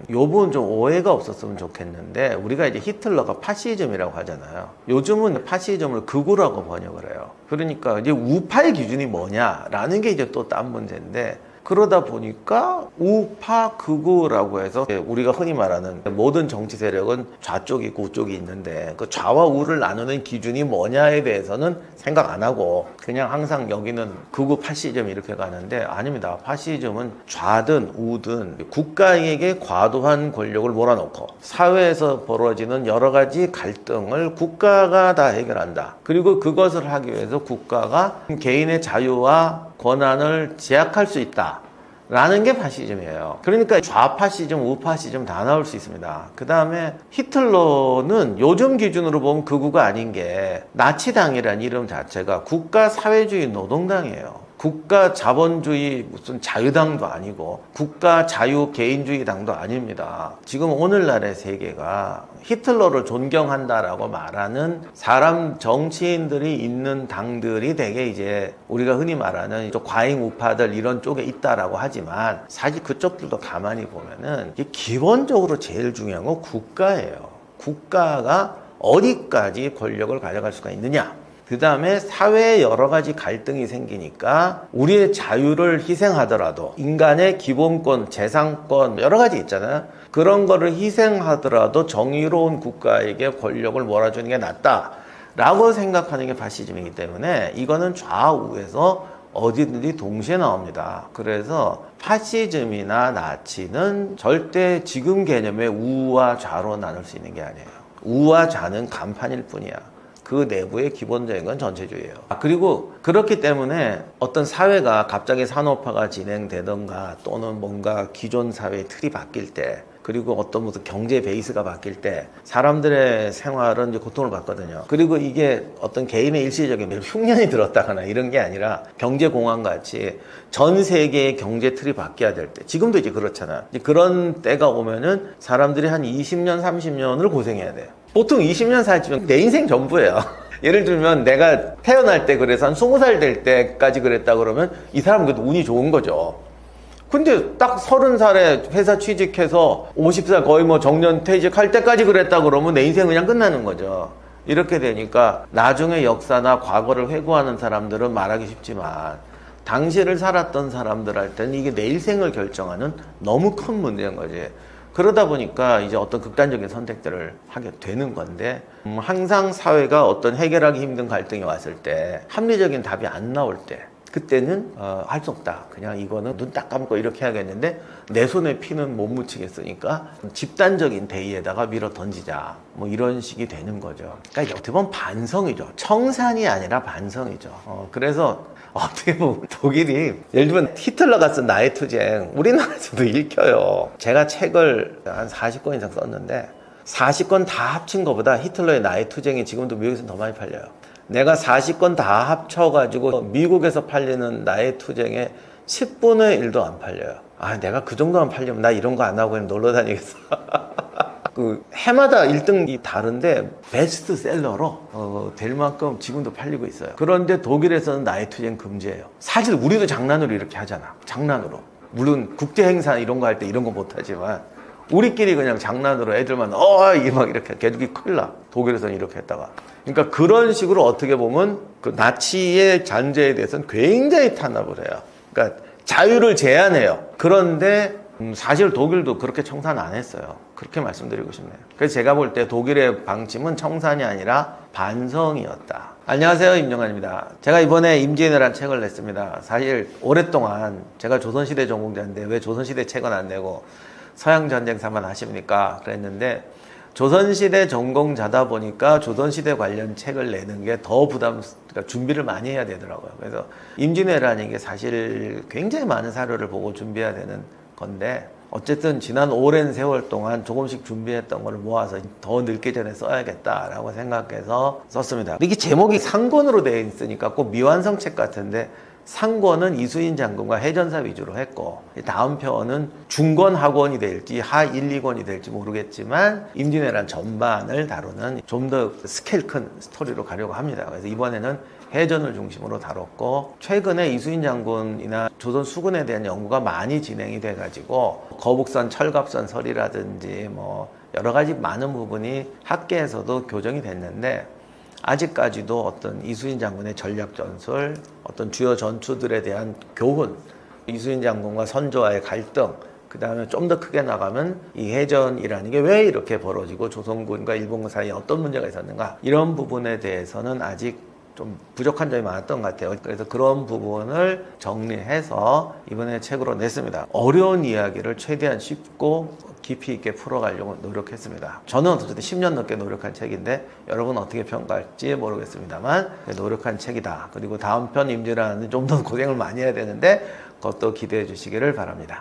이 부분 좀 오해가 없었으면 좋겠는데, 우리가 이제 히틀러가 파시즘이라고 하잖아요. 요즘은 파시즘을 극우라고 번역을 해요. 그러니까 이제 우파의 기준이 뭐냐라는 게 이제 또 딴 문제인데, 그러다 보니까 우파 극우라고 해서 우리가 흔히 말하는 모든 정치 세력은 좌쪽이 있고 우쪽이 있는데, 그 좌와 우를 나누는 기준이 뭐냐에 대해서는 생각 안 하고 그냥 항상 여기는 극우 파시즘 이렇게 가는데, 아닙니다. 파시즘은 좌든 우든 국가에게 과도한 권력을 몰아넣고 사회에서 벌어지는 여러 가지 갈등을 국가가 다 해결한다. 그리고 그것을 하기 위해서 국가가 개인의 자유와 권한을 제약할 수 있다 라는 게 파시즘이에요. 그러니까 좌파시즘, 우파시즘 다 나올 수 있습니다. 그 다음에 히틀러는 요즘 기준으로 보면 극우가 아닌 게, 나치당이라는 이름 자체가 국가사회주의 노동당이에요. 국가 자본주의 무슨 자유당도 아니고 국가 자유 개인주의 당도 아닙니다. 지금 오늘날의 세계가 히틀러를 존경한다라고 말하는 사람, 정치인들이 있는 당들이 되게 이제 우리가 흔히 말하는 과잉 우파들 이런 쪽에 있다라고 하지만, 사실 그쪽들도 가만히 보면은 기본적으로 제일 중요한 건 국가예요. 국가가 어디까지 권력을 가져갈 수가 있느냐. 그 다음에 사회에 여러 가지 갈등이 생기니까 우리의 자유를 희생하더라도, 인간의 기본권, 재산권 여러 가지 있잖아요. 그런 거를 희생하더라도 정의로운 국가에게 권력을 몰아주는 게 낫다 라고 생각하는 게 파시즘이기 때문에, 이거는 좌우에서 어디든지 동시에 나옵니다. 그래서 파시즘이나 나치는 절대 지금 개념의 우와 좌로 나눌 수 있는 게 아니에요. 우와 좌는 간판일 뿐이야. 그 내부의 기본적인 건 전체주의예요. 그리고 그렇기 때문에 어떤 사회가 갑자기 산업화가 진행되던가, 또는 뭔가 기존 사회의 틀이 바뀔 때 그리고 어떤 무슨 경제 베이스가 바뀔 때 사람들의 생활은 이제 고통을 받거든요. 그리고 이게 어떤 개인의 일시적인 흉년이 들었다거나 이런 게 아니라 경제공황 같이 전 세계의 경제 틀이 바뀌어야 될 때, 지금도 이제 그렇잖아. 이제 그런 때가 오면은 사람들이 한 20년, 30년을 고생해야 돼요. 보통 20년 살지면 내 인생 전부예요. 예를 들면 내가 태어날 때 그래서 한 20살 될 때까지 그랬다 그러면 이 사람은 그래도 운이 좋은 거죠. 근데 딱 30살에 회사 취직해서 50살 거의 뭐 정년 퇴직할 때까지 그랬다 그러면 내 인생 그냥 끝나는 거죠. 이렇게 되니까 나중에 역사나 과거를 회고하는 사람들은 말하기 쉽지만 당시를 살았던 사람들한테는 이게 내 일생을 결정하는 너무 큰 문제인 거지. 그러다 보니까 이제 어떤 극단적인 선택들을 하게 되는 건데, 항상 사회가 어떤 해결하기 힘든 갈등이 왔을 때 합리적인 답이 안 나올 때 그때는 할 수 없다. 그냥 이거는 눈 딱 감고 이렇게 해야겠는데 내 손에 피는 못 묻히겠으니까 집단적인 대의에다가 밀어 던지자. 뭐 이런 식이 되는 거죠. 그러니까 이제 어떻게 보면 반성이죠. 청산이 아니라 반성이죠. 그래서 어떻게 보면 독일이 예를 들면 히틀러가 쓴 나의 투쟁 우리나라에서도 읽혀요. 제가 책을 한 40권 이상 썼는데 40권 다 합친 것보다 히틀러의 나의 투쟁이 지금도 미국에서는 더 많이 팔려요. 내가 40권 다 합쳐가지고 미국에서 팔리는 나의 투쟁의 10분의 1도 안 팔려요. 아, 내가 그 정도만 팔리면 나 이런 거 안 하고 그냥 놀러 다니겠어. 그 해마다 1등이 다른데 베스트셀러로 될 만큼 지금도 팔리고 있어요. 그런데 독일에서는 나의 투쟁 금지예요. 사실 우리도 장난으로 이렇게 하잖아. 장난으로. 물론 국제 행사 이런 거 할 때 이런 거 못하지만 우리끼리 그냥 장난으로 애들만 이게 막 이렇게 개죽이 큰일 나. 독일에서는 이렇게 했다가. 그러니까 그런 식으로 어떻게 보면 그 나치의 잔재에 대해서는 굉장히 탄압을 해요. 그러니까 자유를 제한해요. 그런데 사실 독일도 그렇게 청산 안 했어요. 그렇게 말씀드리고 싶네요. 그래서 제가 볼 때 독일의 방침은 청산이 아니라 반성이었다. 안녕하세요, 임정환입니다. 제가 이번에 임진왜란 책을 냈습니다. 사실 오랫동안 제가 조선시대 전공자인데 왜 조선시대 책은 안 내고 서양전쟁사만 하십니까? 그랬는데 조선시대 전공자다 보니까 조선시대 관련 책을 내는 게 더 그러니까 준비를 많이 해야 되더라고요. 그래서 임진왜란이 게 사실 굉장히 많은 사료를 보고 준비해야 되는 건데 어쨌든 지난 오랜 세월 동안 조금씩 준비했던 걸 모아서 더 늙기 전에 써야겠다라고 생각해서 썼습니다. 이게 제목이 상권으로 되어 있으니까 꼭 미완성 책 같은데 상권은 이수인 장군과 해전사 위주로 했고 다음 편은 중권 하권이 될지 하 1, 2권이 될지 모르겠지만 임진왜란 전반을 다루는 좀 더 스케일 큰 스토리로 가려고 합니다. 그래서 이번에는 해전을 중심으로 다뤘고 최근에 이수인 장군이나 조선 수군에 대한 연구가 많이 진행이 돼가지고 거북선 철갑선 설이라든지 뭐 여러 가지 많은 부분이 학계에서도 교정이 됐는데 아직까지도 어떤 이수인 장군의 전략 전술, 어떤 주요 전투들에 대한 교훈, 이수인 장군과 선조와의 갈등, 그 다음에 좀 더 크게 나가면 이 해전이라는 게 왜 이렇게 벌어지고 조선군과 일본군 사이에 어떤 문제가 있었는가 이런 부분에 대해서는 아직 좀 부족한 점이 많았던 것 같아요. 그래서 그런 부분을 정리해서 이번에 책으로 냈습니다. 어려운 이야기를 최대한 쉽고 깊이 있게 풀어가려고 노력했습니다. 저는 어쨌든 10년 넘게 노력한 책인데 여러분 어떻게 평가할지 모르겠습니다만 노력한 책이다. 그리고 다음 편 임진왜란은 좀 더 고생을 많이 해야 되는데 그것도 기대해 주시기를 바랍니다.